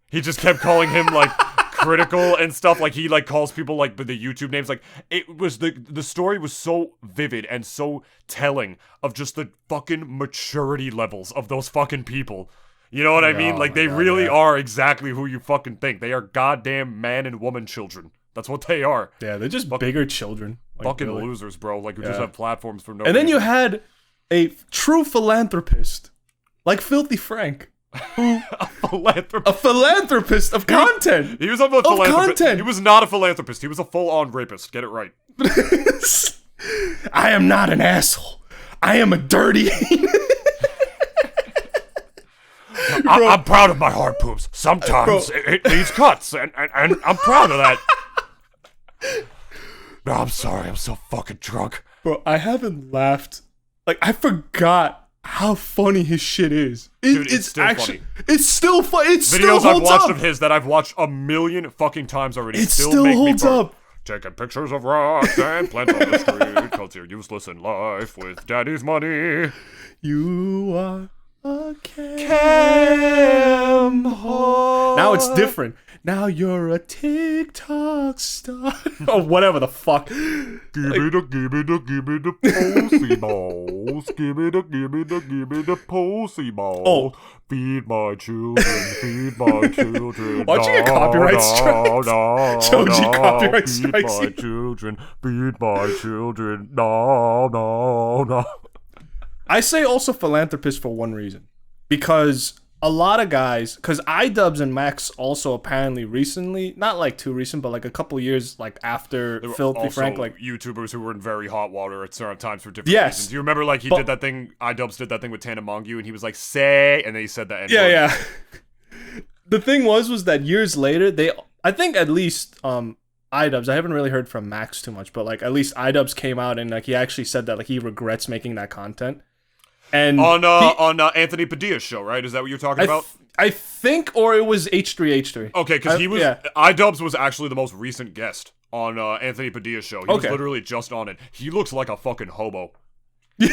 He just kept calling him, like, critical and stuff. Like, he, like, calls people, like, the YouTube names. Like, it was, the story was so vivid and so telling of just the fucking maturity levels of those fucking people. You know what I mean? Like, they really are exactly who you fucking think. They are goddamn man and woman children. That's what they are. Yeah, they're just bigger children. Like, fucking really. Losers, bro. Like, who just have platforms for no reason. And then you had a true philanthropist, like Filthy Frank. A philanthropist of content. He was a philanthropist. He was not a philanthropist. He was a full-on rapist. Get it right. I am not an asshole. I am a dirty. I'm proud of my hard poops. Sometimes it needs cuts, and I'm proud of that. No, I'm sorry. I'm so fucking drunk. Bro, I haven't laughed. Like, I forgot how funny his shit is. Dude, it's still funny. It's still funny. It still Videos holds I've watched up. of his that I've watched a million fucking times already. It still holds up. Taking pictures of rocks and plants on the street, cause you're useless in life with daddy's money. You are a cam whore. Now it's different. Now you're a TikTok star. Or whatever the fuck. Give me the posy balls. Give me the posy balls. Oh. Feed my children, feed my children. Why'd you get copyright strikes? Joji copyright strikes. Feed my children, feed my children. No. I say also philanthropist for one reason. Because a lot of guys, because iDubbbz and Max also apparently recently, not like too recent, but like a couple years like after Filthy Frank, like YouTubers who were in very hot water at certain times for different reasons. Do you remember like did that thing, iDubbbz did that thing with Tana Mongeau, and he was like, say, and then he said that. Yeah. The thing was that years later, I think at least iDubbbz, I haven't really heard from Max too much, but like at least iDubbbz came out and like he actually said that like he regrets making that content. And on Anthony Padilla's show, right? Is that what you're talking about? I think, or it was H3H3. Okay, because he was iDubbbz was actually the most recent guest on Anthony Padilla's show. He was literally just on it. He looks like a fucking hobo. You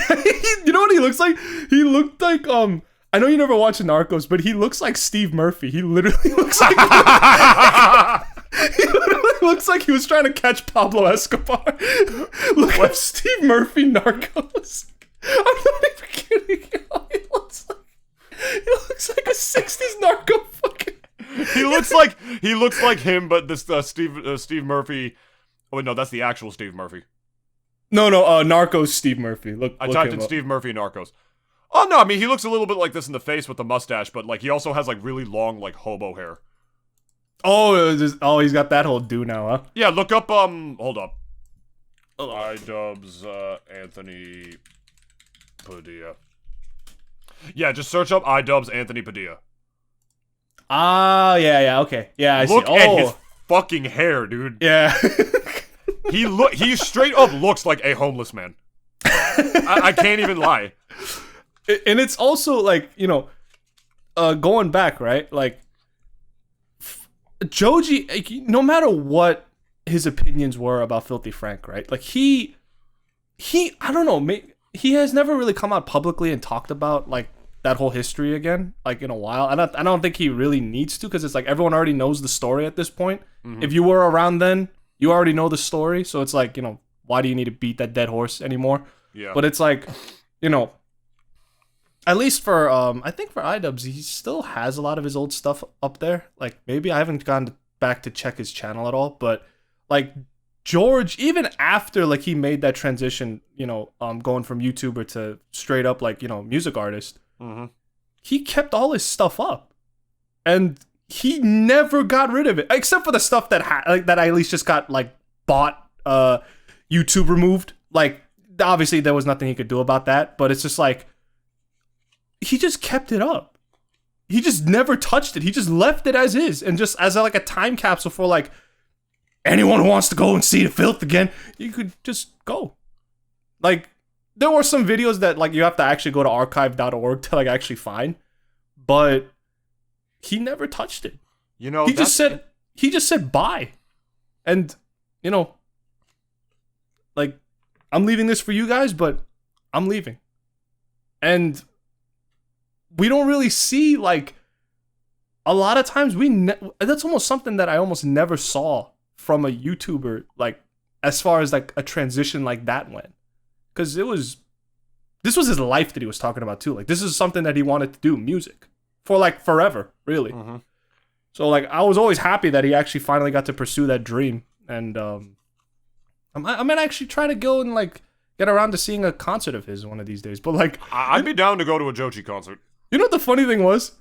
know what he looks like? He looked like I know you never watched Narcos, but he looks like Steve Murphy. He literally looks like he literally looks like he was trying to catch Pablo Escobar. Look up Steve Murphy Narcos. I'm not even kidding. He looks like a 60s narco fucking... He looks like him, but this Steve Murphy. Oh wait, no, that's the actual Steve Murphy. No, Narcos Steve Murphy. I typed in Steve Murphy Narcos. Oh no, I mean he looks a little bit like this in the face with the mustache, but like he also has like really long like hobo hair. Oh, he's got that whole do now, huh? Yeah, look up hold up. iDubbbz Anthony Padilla. Yeah, just search up iDubbbz Anthony Padilla. Ah, yeah, okay. Yeah, I look see. at his fucking hair, dude. Yeah. He straight up looks like a homeless man. I can't even lie. And it's also like, you know, going back, right? Like Joji, like, no matter what his opinions were about Filthy Frank, right? Like he I don't know, he has never really come out publicly and talked about like that whole history again, like in a while. I don't think he really needs to, because it's like everyone already knows the story at this point. Mm-hmm. If you were around then, you already know the story. So it's like, you know, why do you need to beat that dead horse anymore? Yeah. But it's like, you know, at least for I think for iDubbbz, he still has a lot of his old stuff up there. Like maybe I haven't gone back to check his channel at all, but like George, even after like he made that transition, you know, going from YouTuber to straight up like, you know, music artist, mm-hmm. he kept all his stuff up, and he never got rid of it, except for the stuff that that I at least just got like bought, YouTube removed. Like obviously there was nothing he could do about that, but it's just like he just kept it up. He just never touched it. He just left it as is, and just as like a time capsule for like anyone who wants to go and see the Filth again, you could just go. Like, there were some videos that like you have to actually go to archive.org to like actually find, but he never touched it. You know, he just said bye, and you know, like, I'm leaving this for you guys, but I'm leaving, and we don't really see like a lot of times that's almost something that I almost never saw from a YouTuber, like as far as like a transition like that went, because this was his life that he was talking about too. Like this is something that he wanted to do, music, for like forever, really. Mm-hmm. So like I was always happy that he actually finally got to pursue that dream, and I might actually try to go and like get around to seeing a concert of his one of these days. But like I'd be down to go to a Joji concert. You know what the funny thing was?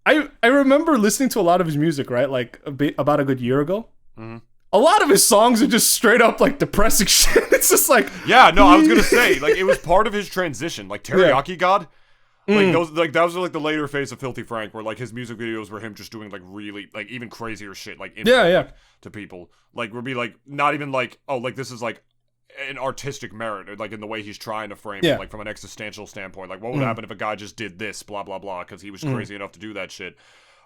I remember listening to a lot of his music, right? Like about a good year ago. Mm-hmm. A lot of his songs are just straight up like depressing shit. It's just like, yeah, no, I was gonna say like it was part of his transition, like Teriyaki God. Like those, like that was like the later phase of Filthy Frank, where like his music videos were him just doing like really like even crazier shit, like to people, like would be like not even like, oh, like this is like an artistic merit, or like in the way he's trying to frame it, like from an existential standpoint, like what would happen if a guy just did this, blah blah blah, because he was crazy enough to do that shit.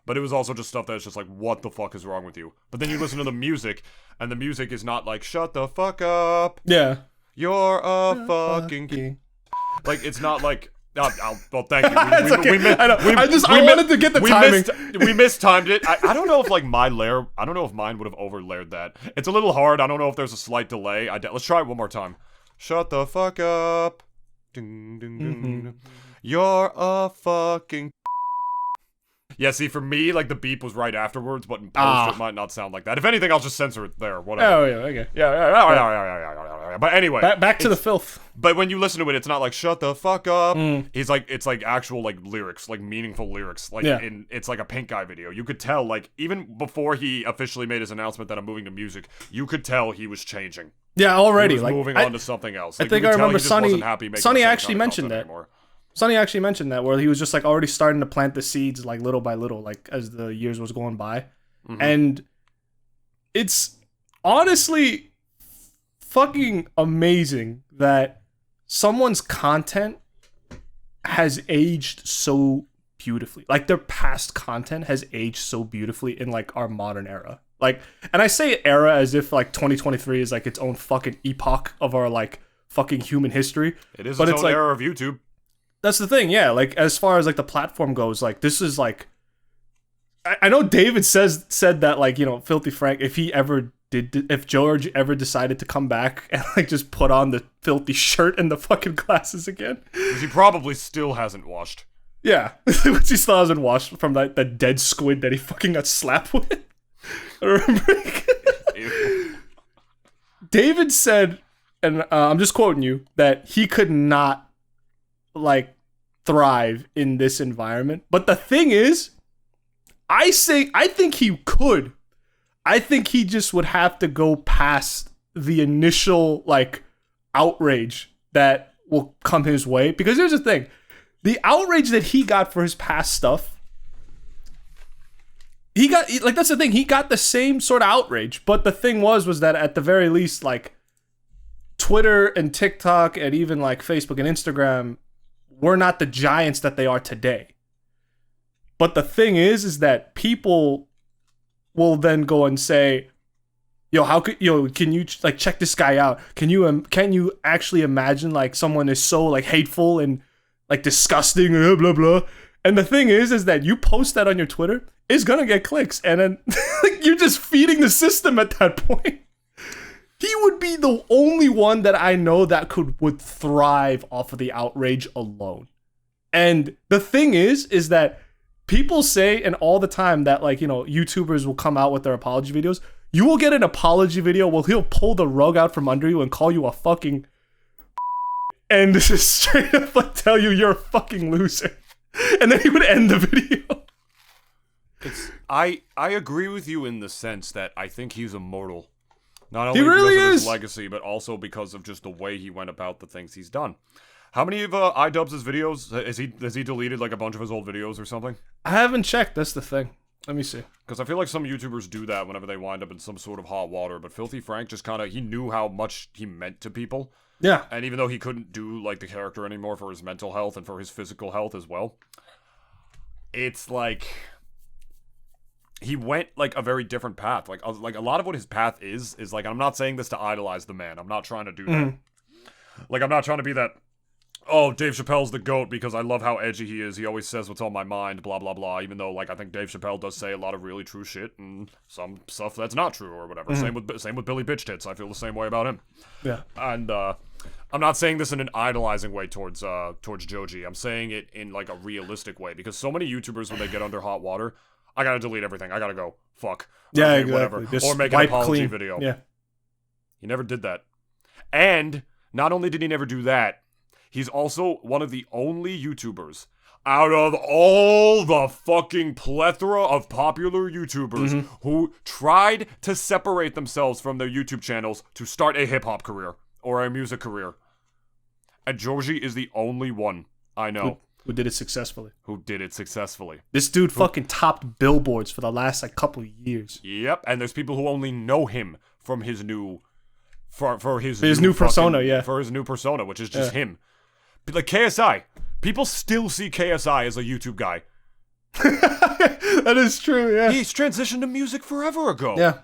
But it was also just stuff that's just like, what the fuck is wrong with you? But then you listen to the music, and the music is not like, shut the fuck up. Yeah. You're a fucking... Like, it's not like... well, thank you. It's okay. I wanted to get the timing. We mistimed it. I don't know if like I don't know if mine would have overlaid that. It's a little hard. I don't know if there's a slight delay. Let's try it one more time. Shut the fuck up. Ding, ding, ding, ding. You're a fucking... Yeah, see, for me, like, the beep was right afterwards, but in post, it might not sound like that. If anything, I'll just censor it there, whatever. Oh, yeah, okay. Yeah. But anyway. Back to the Filth. But when you listen to it, it's not like, shut the fuck up. He's like, it's like actual, like, lyrics, like, meaningful lyrics. Like, it's like a Pink Guy video. You could tell, like, even before he officially made his announcement that I'm moving to music, you could tell he was changing. Yeah, already. He was like, moving on to something else. Like, I think I remember Sonny actually mentioned that. Anymore. Sonny actually mentioned that, where he was just like already starting to plant the seeds like little by little, like as the years was going by. And it's honestly fucking amazing that someone's content has aged so beautifully. Like their past content has aged so beautifully in like our modern era. Like, and I say era as if like 2023 is like its own fucking epoch of our like fucking human history. It is its own era of YouTube. That's the thing, yeah. Like, as far as like the platform goes, like this is like, I know David said that like, you know, Filthy Frank, if George ever decided to come back and like just put on the filthy shirt and the fucking glasses again, because he probably still hasn't washed. Yeah, which he still hasn't washed from that dead squid that he fucking got slapped with. I remember. David said, and I'm just quoting you, that he could not like thrive in this environment. But the thing is, I think he could. I think he just would have to go past the initial like outrage that will come his way. Because here's the thing. The outrage that he got for his past stuff, that's the thing, he got the same sort of outrage. But the thing was that at the very least, like, Twitter and TikTok and even like Facebook and Instagram were not the giants that they are today. But the thing is that people will then go and say, can you like check this guy out? Can you actually imagine like someone is so like hateful and like disgusting, blah blah blah. And the thing is that you post that on your Twitter, it's gonna get clicks, and then like, you're just feeding the system at that point. He would be the only one that I know that would thrive off of the outrage alone. And the thing is that people say, and all the time, that like, YouTubers will come out with their apology videos. You will get an apology video where he'll pull the rug out from under you and call you a fucking and just straight up like tell you you're a fucking loser. And then he would end the video. I agree with you in the sense that I think he's immortal. Not only really because of is. his legacy, but also because of just the way he went about the things he's done. How many of iDubbbz' videos has he deleted like a bunch of his old videos or something? I haven't checked. That's the thing. Let me see. Because I feel like some YouTubers do that whenever they wind up in some sort of hot water. But Filthy Frank just he knew how much he meant to people. Yeah. And even though he couldn't do like the character anymore for his mental health and for his physical health as well, it's like he went like a very different path. Like a lot of what his path is like, I'm not saying this to idolize the man. I'm not trying to do that. Like, I'm not trying to be that, oh, Dave Chappelle's the GOAT because I love how edgy he is. He always says what's on my mind, blah, blah, blah. Even though, like, I think Dave Chappelle does say a lot of really true shit and some stuff that's not true or whatever. Same with Billy Bitch Tits. I feel the same way about him. Yeah. And I'm not saying this in an idolizing way towards Joji. I'm saying it in, like, a realistic way. Because so many YouTubers, when they get under hot water, I gotta delete everything. I gotta go. Fuck. Yeah, okay, exactly. whatever. Just or make an apology clean video. Yeah. He never did that. And not only did he never do that, he's also one of the only YouTubers out of all the fucking plethora of popular YouTubers who tried to separate themselves from their YouTube channels to start a hip-hop career or a music career. And Joji is the only one I know who did it successfully. This dude fucking topped billboards for the last like couple of years. Yep, and there's people who only know him from his new for his new persona, yeah. For his new persona, which is just him. Like KSI. People still see KSI as a YouTube guy. That is true, yeah. He's transitioned to music forever ago. Yeah.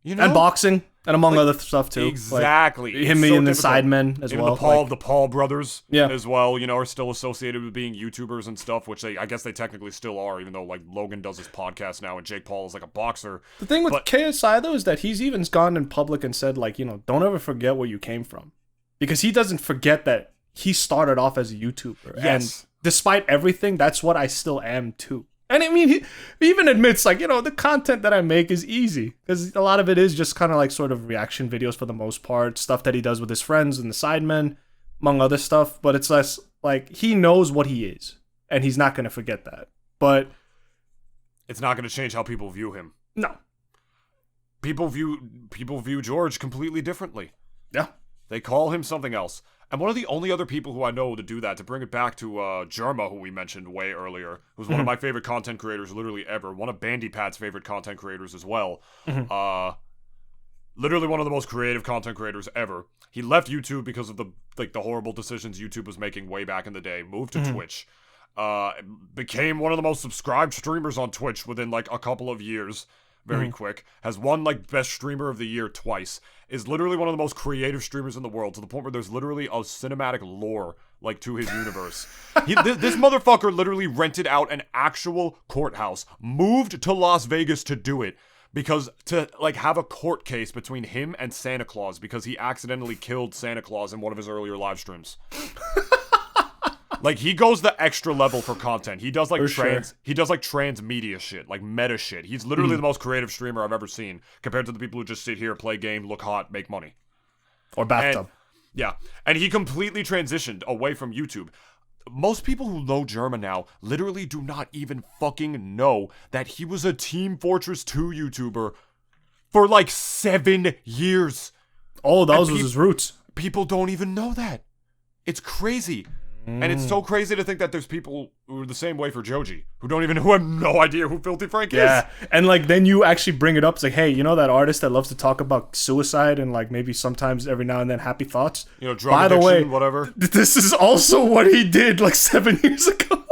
You know? And boxing, and among other stuff too. Exactly. Like, him being the Sidemen as even well. The Paul brothers as well, are still associated with being YouTubers and stuff, which I guess they technically still are, even though like Logan does his podcast now and Jake Paul is like a boxer. The thing with KSI though is that he's even gone in public and said like, don't ever forget where you came from. Because he doesn't forget that he started off as a YouTuber. Yes. And despite everything, that's what I still am too. And I mean, he even admits, like, the content that I make is easy. Because a lot of it is just kind of like sort of reaction videos for the most part. Stuff that he does with his friends and the Sidemen, among other stuff. But it's less, like, he knows what he is. And he's not going to forget that. But it's not going to change how people view him. No. People view George completely differently. Yeah. They call him something else. And one of the only other people who I know to do that, to bring it back to Jerma, who we mentioned way earlier, who's one of my favorite content creators literally ever, one of BandyPat's favorite content creators as well. Literally one of the most creative content creators ever. He left YouTube because of the horrible decisions YouTube was making way back in the day. Moved to Twitch. Became one of the most subscribed streamers on Twitch within like a couple of years. Very quick. Has won like best streamer of the year twice. Is literally one of the most creative streamers in the world, to the point where there's literally a cinematic lore like to his universe. This motherfucker literally rented out an actual courthouse, moved to Las Vegas to do it, because to like have a court case between him and Santa Claus because he accidentally killed Santa Claus in one of his earlier live streams. Like, he goes the extra level for content. He does like he does like transmedia shit, like meta shit. He's literally the most creative streamer I've ever seen, compared to the people who just sit here, play game, look hot, make money. Or bathtub. And he completely transitioned away from YouTube. Most people who know German now literally do not even fucking know that he was a Team Fortress 2 YouTuber for like 7 years. Oh, those was his roots. People don't even know that. It's crazy. And it's so crazy to think that there's people who are the same way for Joji, who have no idea who Filthy Frank is. Yeah, and like then you actually bring it up. It's like, hey, you know that artist that loves to talk about suicide and like maybe sometimes every now and then happy thoughts? You know, drug addiction, the way, whatever. This is also what he did like 7 years ago.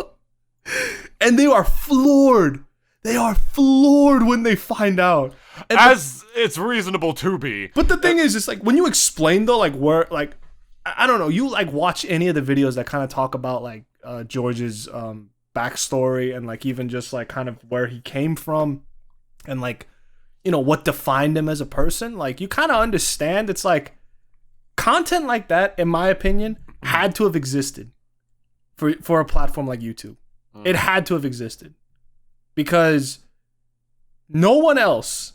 And they are floored. They are floored when they find out. And as it's reasonable to be. But the thing is, it's like when you explain though, like where, like, I don't know, you like watch any of the videos that kind of talk about like George's backstory and like even just like kind of where he came from and like, you know, what defined him as a person. Like you kind of understand. It's like content like that, in my opinion, had to have existed for a platform like YouTube. It had to have existed because no one else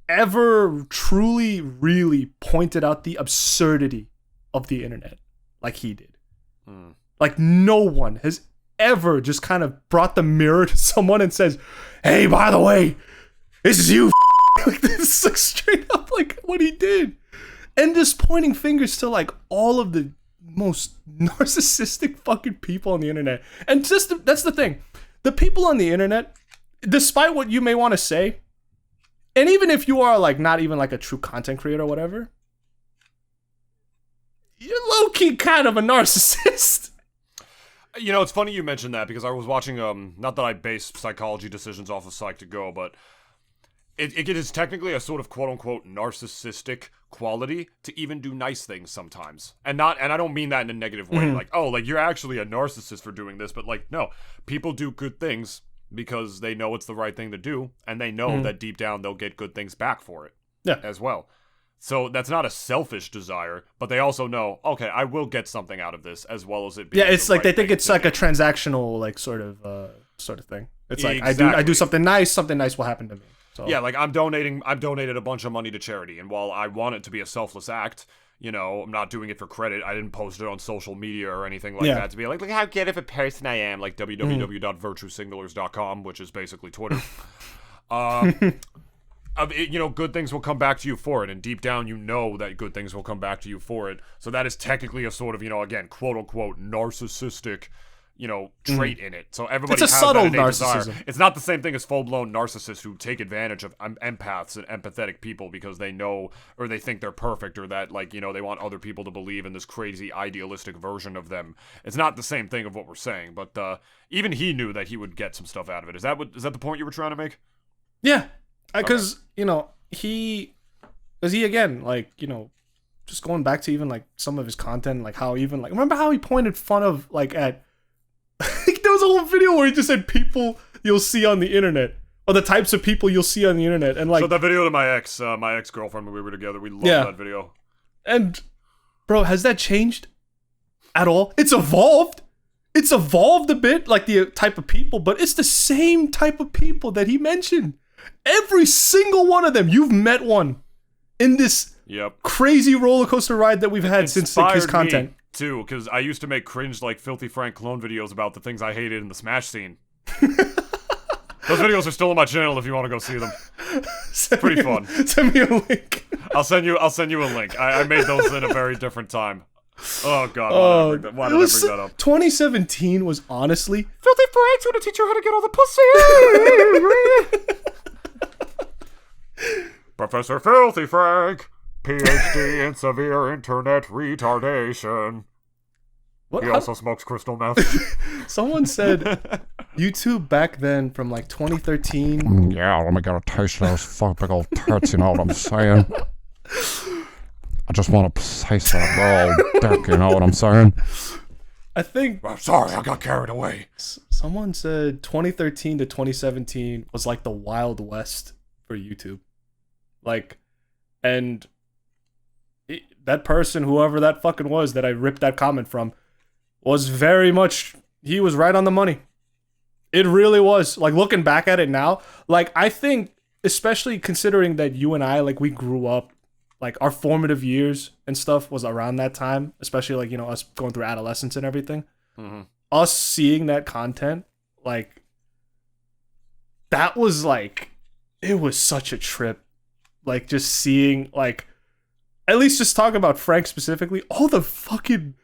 ever truly really pointed out the absurdity of the internet like he did. Like no one has ever just kind of brought the mirror to someone and says, hey, by the way, this is you. Like this is like straight up like what he did. And just pointing fingers to like all of the most narcissistic fucking people on the internet. And just that's the thing. The people on the internet, despite what you may want to say, and even if you are like not even like a true content creator or whatever, you're low-key kind of a narcissist. You know, it's funny you mentioned that because I was watching, not that I base psychology decisions off of Psych2Go, but it is technically a sort of quote-unquote narcissistic quality to even do nice things sometimes. And I don't mean that in a negative way, like, oh, like, you're actually a narcissist for doing this, but like, no, people do good things because they know it's the right thing to do, and they know that deep down they'll get good things back for it as well. So that's not a selfish desire, but they also know, okay, I will get something out of this as well as it being it's like they think it's like a transactional like sort of thing. It's like I do something nice will happen to me. So yeah, like I've donated a bunch of money to charity, and while I want it to be a selfless act, you know, I'm not doing it for credit. I didn't post it on social media or anything like that to be like, look how good of a person I am, like www.virtuesignalers.com, which is basically Twitter. You know, good things will come back to you for it, and deep down you know that good things will come back to you for it. So that is technically a sort of, you know, again, quote-unquote narcissistic, you know, trait in it. So everybody it's a has subtle that innate narcissism. Desire. It's not the same thing as full-blown narcissists who take advantage of empaths and empathetic people because they know or they think they're perfect or that, like, you know, they want other people to believe in this crazy idealistic version of them. It's not the same thing of what we're saying, but even he knew that he would get some stuff out of it. Is that the point you were trying to make? Yeah. Because, you know, he again, like, you know, just going back to even, like, some of his content, like, how even, like, remember how he pointed fun of, like, at, there was a whole video where he just said people you'll see on the internet, or the types of people you'll see on the internet, and, like. So that video to my ex-girlfriend when we were together, we loved that video. And, bro, has that changed at all? It's evolved. It's evolved a bit, like, the type of people, but it's the same type of people that he mentioned. Every single one of them, you've met one in this crazy roller coaster ride that we've had since like, his content. Me too, because I used to make cringe like Filthy Frank clone videos about the things I hated in the Smash scene. Those videos are still on my channel if you want to go see them. Pretty fun. Send me a link. I'll send you a link. I made those in a very different time. Oh god, why did I bring that up? 2017 was honestly Filthy Frank's gonna teach you how to get all the pussy. Professor Filthy Frank, PhD in severe internet retardation. What? He also smokes crystal meth. Someone said YouTube back then from like 2013. Yeah, let me get a taste of those big old tits, you know what I'm saying? I just want to taste that old dick, you know what I'm saying? I think... I'm sorry, I got carried away. Someone said 2013 to 2017 was like the Wild West for YouTube. Like, and that person, whoever that fucking was that I ripped that comment from, was very much, he was right on the money. It really was. Like, looking back at it now, like, I think, especially considering that you and I, like, we grew up, like, our formative years and stuff was around that time, especially, like, you know, us going through adolescence and everything. Mm-hmm. Us seeing that content, like, that was, like, it was such a trip. Like, just seeing, like, at least just talking about Frank specifically, all the fucking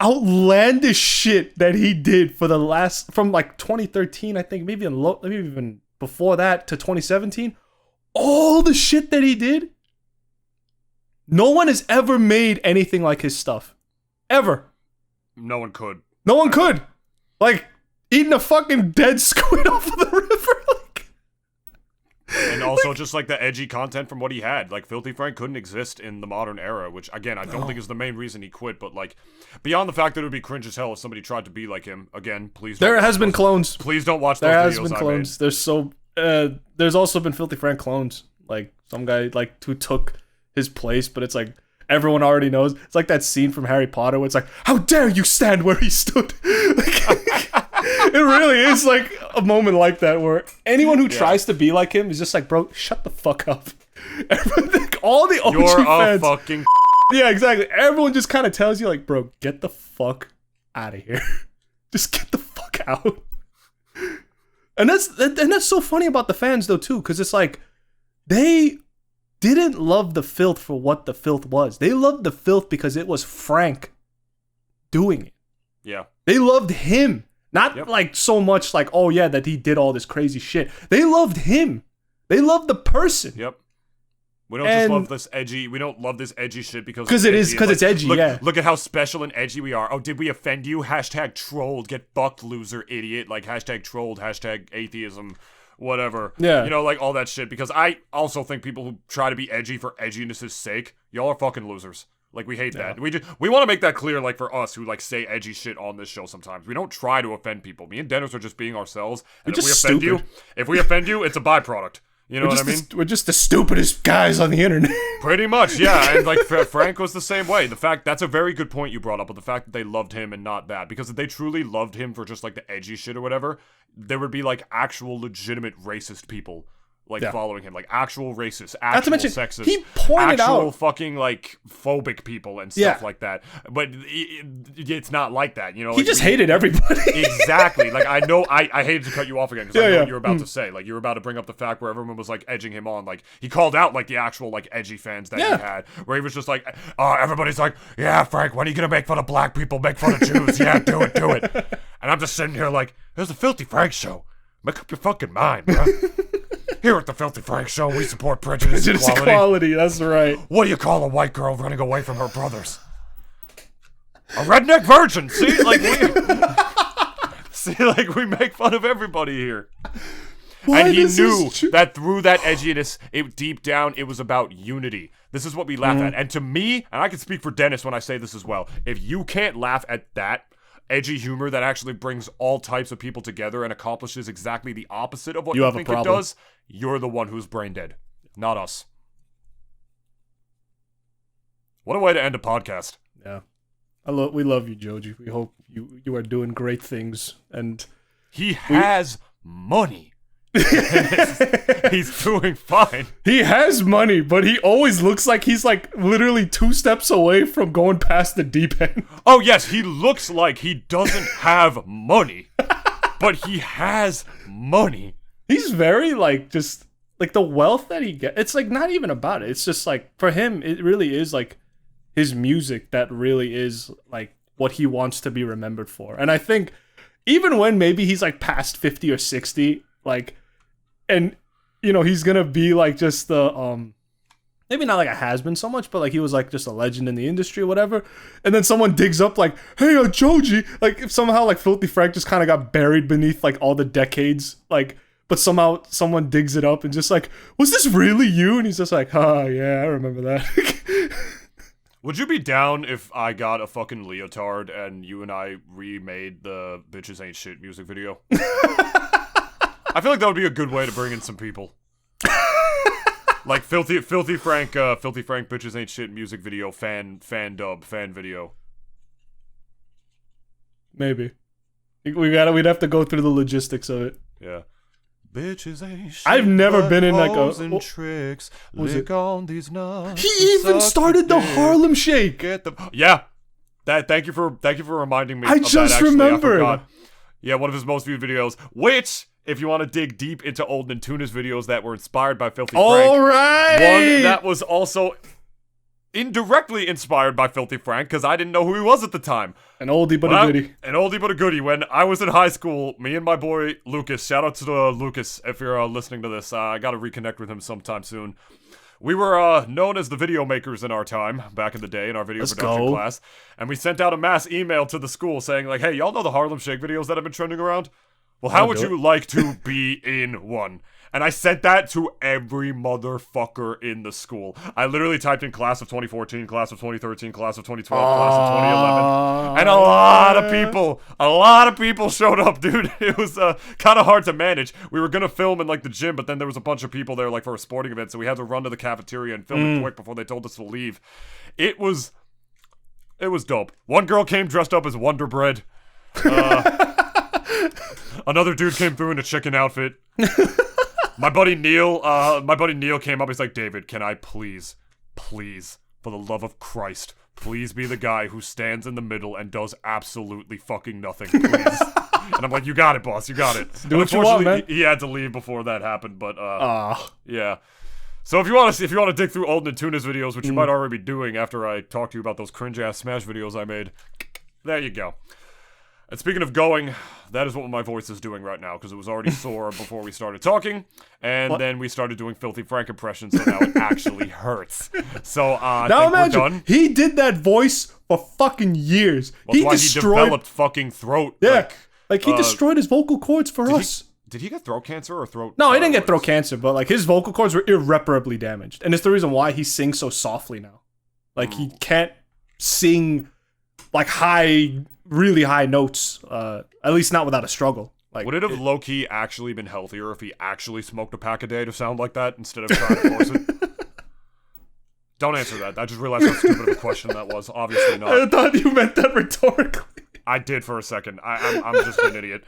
outlandish shit that he did for the last, from like 2013, I think, maybe even before that to 2017, all the shit that he did, no one has ever made anything like his stuff. Ever. No one could. No one could. Like, eating a fucking dead squid off of the river. Like, and also just like the edgy content from what he had. Like, Filthy Frank couldn't exist in the modern era, which, again, I don't think is the main reason he quit, but like, beyond the fact that it would be cringe as hell if somebody tried to be like him, again, please don't. There has been clones. Please don't watch those videos. There has been clones. There's also been Filthy Frank clones. Like, some guy, like, who took his place, but it's like, everyone already knows. It's like that scene from Harry Potter where it's like, how dare you stand where he stood? Like, it really is like a moment like that where anyone who tries to be like him is just like, bro, shut the fuck up. Everyone, all the OG You're fans, a fucking yeah, exactly. Everyone just kind of tells you like, bro, get the fuck out of here. Just get the fuck out. And that's so funny about the fans though too, because it's like they didn't love the Filth for what the Filth was. They loved the Filth because it was Frank doing it. Yeah. They loved him. Not like so much like, oh yeah, that he did all this crazy shit. They loved him. They loved the person. Yep. We don't just love this edgy. We don't love this edgy shit because it's edgy. Look at how special and edgy we are. Oh, did we offend you? Hashtag trolled. Get fucked, loser, idiot. Like hashtag trolled. Hashtag atheism. Whatever. Yeah. You know, like all that shit. Because I also think people who try to be edgy for edginess' sake, y'all are fucking losers. Like, we hate that. We want to make that clear, like, for us who, like, say edgy shit on this show sometimes. We don't try to offend people. Me and Dennis are just being ourselves. And if we offend you, it's a byproduct. You know what I mean? We're just the stupidest guys on the internet. Pretty much, yeah. And, like, Frank was the same way. That's a very good point you brought up, with the fact that they loved him and not that. Because if they truly loved him for just, like, the edgy shit or whatever, there would be, like, actual legitimate racist people following him, like actual racists, actual sexist, he pointed actual out fucking like phobic people and stuff like that. But it's not like that, you know. He just hated everybody. Exactly. Like, I know, I hated to cut you off again because I know what you were about to say. Like, you were about to bring up the fact where everyone was like edging him on. Like, he called out like the actual like edgy fans that he had, where he was just like, everybody's like, yeah, Frank, when are you gonna make fun of black people, make fun of Jews? Yeah, do it. And I'm just sitting here like, there's the Filthy Frank show. Make up your fucking mind, bro. Here at the Filthy Frank Show, we support prejudice and equality. That's right. What do you call a white girl running away from her brothers? A redneck virgin. See, like we make fun of everybody here. And he knew that through that edginess, deep down, it was about unity. This is what we laugh at. And to me, and I can speak for Dennis when I say this as well, if you can't laugh at that edgy humor that actually brings all types of people together and accomplishes exactly the opposite of what you think it does, you're the one who's brain dead, not us. What a way to end a podcast. Yeah. We love you, Joji. We hope you are doing great things. And he has money. He's doing fine. He has money, but he always looks like he's like literally 2 steps away from going past the deep end. Oh yes, he looks like he doesn't have money, but he has money. He's very like just like the wealth that he gets. It's like not even about it. It's just like for him, it really is like his music that really is like what he wants to be remembered for. And I think even when maybe he's like past 50 or 60, like. And, you know, he's gonna be like just the, maybe not like a has-been so much, but like he was like just a legend in the industry or whatever. And then someone digs up like, hey, Joji. Like if somehow like Filthy Frank just kind of got buried beneath like all the decades. Like, but somehow someone digs it up and just like, was this really you? And he's just like, yeah, I remember that. Would you be down if I got a fucking leotard and you and I remade the Bitches Ain't Shit music video? I feel like that would be a good way to bring in some people. Like Filthy Frank Bitches Ain't Shit music video fan video. Maybe. We'd have to go through the logistics of it. Yeah. Bitches ain't shit. I've never been in like a. and tricks. Was Lick it? on these nuts. He even started the Harlem Shake. Get the yeah. Thank you for reminding me. I of just that, actually. remembered. I forgot. Yeah, one of his most viewed videos. Which, if you want to dig deep into old Nintoonist videos that were inspired by Filthy Frank, All right. one that was also indirectly inspired by Filthy Frank, because I didn't know who he was at the time. An oldie but a goodie. An oldie but a goodie. When I was in high school, me and my boy Lucas, shout out to Lucas if you're listening to this, I gotta reconnect with him sometime soon. We were known as the video makers in our time, back in the day, in our video production class, and we sent out a mass email to the school saying like, hey, y'all know the Harlem Shake videos that have been trending around? Well, how would you like to be in one? And I sent that to every motherfucker in the school. I literally typed in class of 2014, class of 2013, class of 2012, class of 2011. And a lot of people showed up, dude. It was kind of hard to manage. We were going to film in like the gym, but then there was a bunch of people there like for a sporting event, so we had to run to the cafeteria and film it quick before they told us to leave. It was dope. One girl came dressed up as Wonder Bread. Another dude came through in a chicken outfit. My buddy Neil came up. He's like, David, can I please, for the love of Christ, please be the guy who stands in the middle and does absolutely fucking nothing, please. And I'm like, you got it, boss, you got it. Do what you want, man. He had to leave before that happened, but yeah. So if you want to dig through old Nintoonist videos, which you might already be doing after I talk to you about those cringe ass Smash videos I made, there you go. And speaking of going, that is what my voice is doing right now, because it was already sore before we started talking, and then we started doing Filthy Frank impressions, so now it actually hurts. So, I now think imagine, we're done. he did that voice for fucking years. Well, that's why he developed fucking throat. Yeah, like he destroyed his vocal cords for us. Did he get throat cancer or throat? No, he didn't get throat cancer, but like his vocal cords were irreparably damaged, and it's the reason why he sings so softly now. Like he can't sing like really high notes, at least not without a struggle. Like, would it have low-key actually been healthier if he actually smoked a pack a day to sound like that instead of trying to force it? Don't answer that. I just realized how stupid of a question that was. Obviously not. I thought you meant that rhetorically. I did for a second. I'm just an idiot.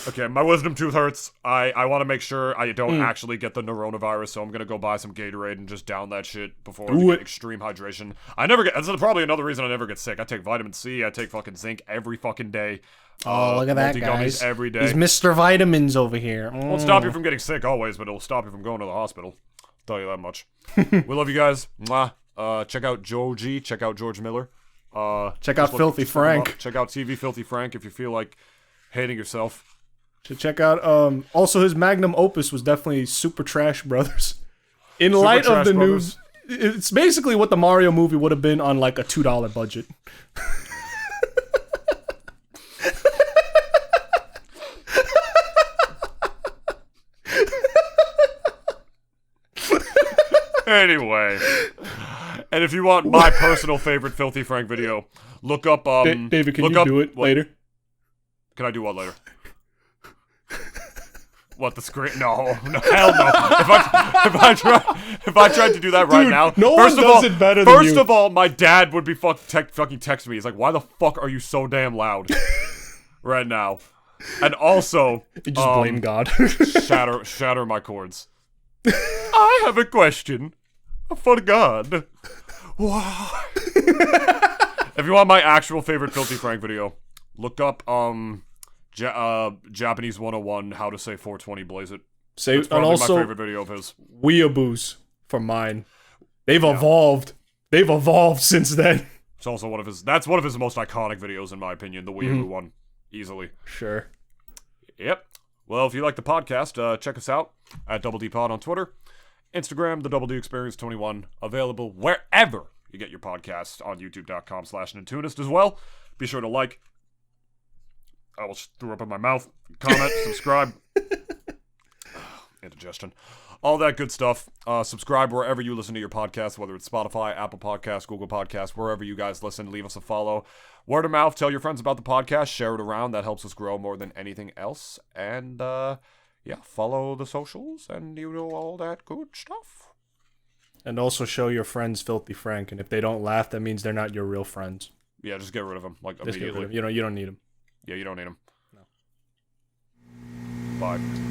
Okay, my wisdom tooth hurts. I want to make sure I don't actually get the Noronavirus, so I'm gonna go buy some Gatorade and just down that shit before I get extreme hydration. That's probably another reason I never get sick. I take vitamin C, I take fucking zinc every fucking day. Oh, look at that, guys. Every day. He's Mr. Vitamins over here. Won't stop you from getting sick always, but it'll stop you from going to the hospital. I'll tell you that much. We love you guys. Mwah. Check out Joji. Check out George Miller. Check out Filthy Frank. Check out TV Filthy Frank if you feel like hating yourself. Should check out, also his magnum opus was definitely Super Trash Brothers. In light of the news, it's basically what the Mario movie would have been on like a $2 budget. Anyway, and if you want my personal favorite Filthy Frank video, look up, David, can you do it later? Can I do what later? What, the screen? No, hell no. If I tried to do that right now, no one does it better than you. First of all, my dad would be fucking text me. He's like, "Why the fuck are you so damn loud right now?" And also, you just blame God. shatter my chords. I have a question for God. Why? If you want my actual favorite Filthy Frank video, look up Japanese 101, how to say 420 blaze it. That's probably and also my favorite video of his. Weeaboos for mine. They've evolved. They've evolved since then. It's also one of his most iconic videos in my opinion, the Weeaboo one. Easily. Sure. Yep. Well, if you like the podcast, check us out at Double D Pod on Twitter, Instagram, the Double D Experience 21, available wherever you get your podcasts, on youtube.com/Nintoonist as well. Be sure to like. I almost threw up in my mouth. Comment, subscribe. Indigestion. All that good stuff. Subscribe wherever you listen to your podcast, whether it's Spotify, Apple Podcasts, Google Podcasts, wherever you guys listen. Leave us a follow. Word of mouth. Tell your friends about the podcast. Share it around. That helps us grow more than anything else. And, follow the socials and you know all that good stuff. And also show your friends Filthy Frank. And if they don't laugh, that means they're not your real friends. Yeah, just get rid of them, like, immediately. You don't need them. Yeah, you don't need them. No. Bye.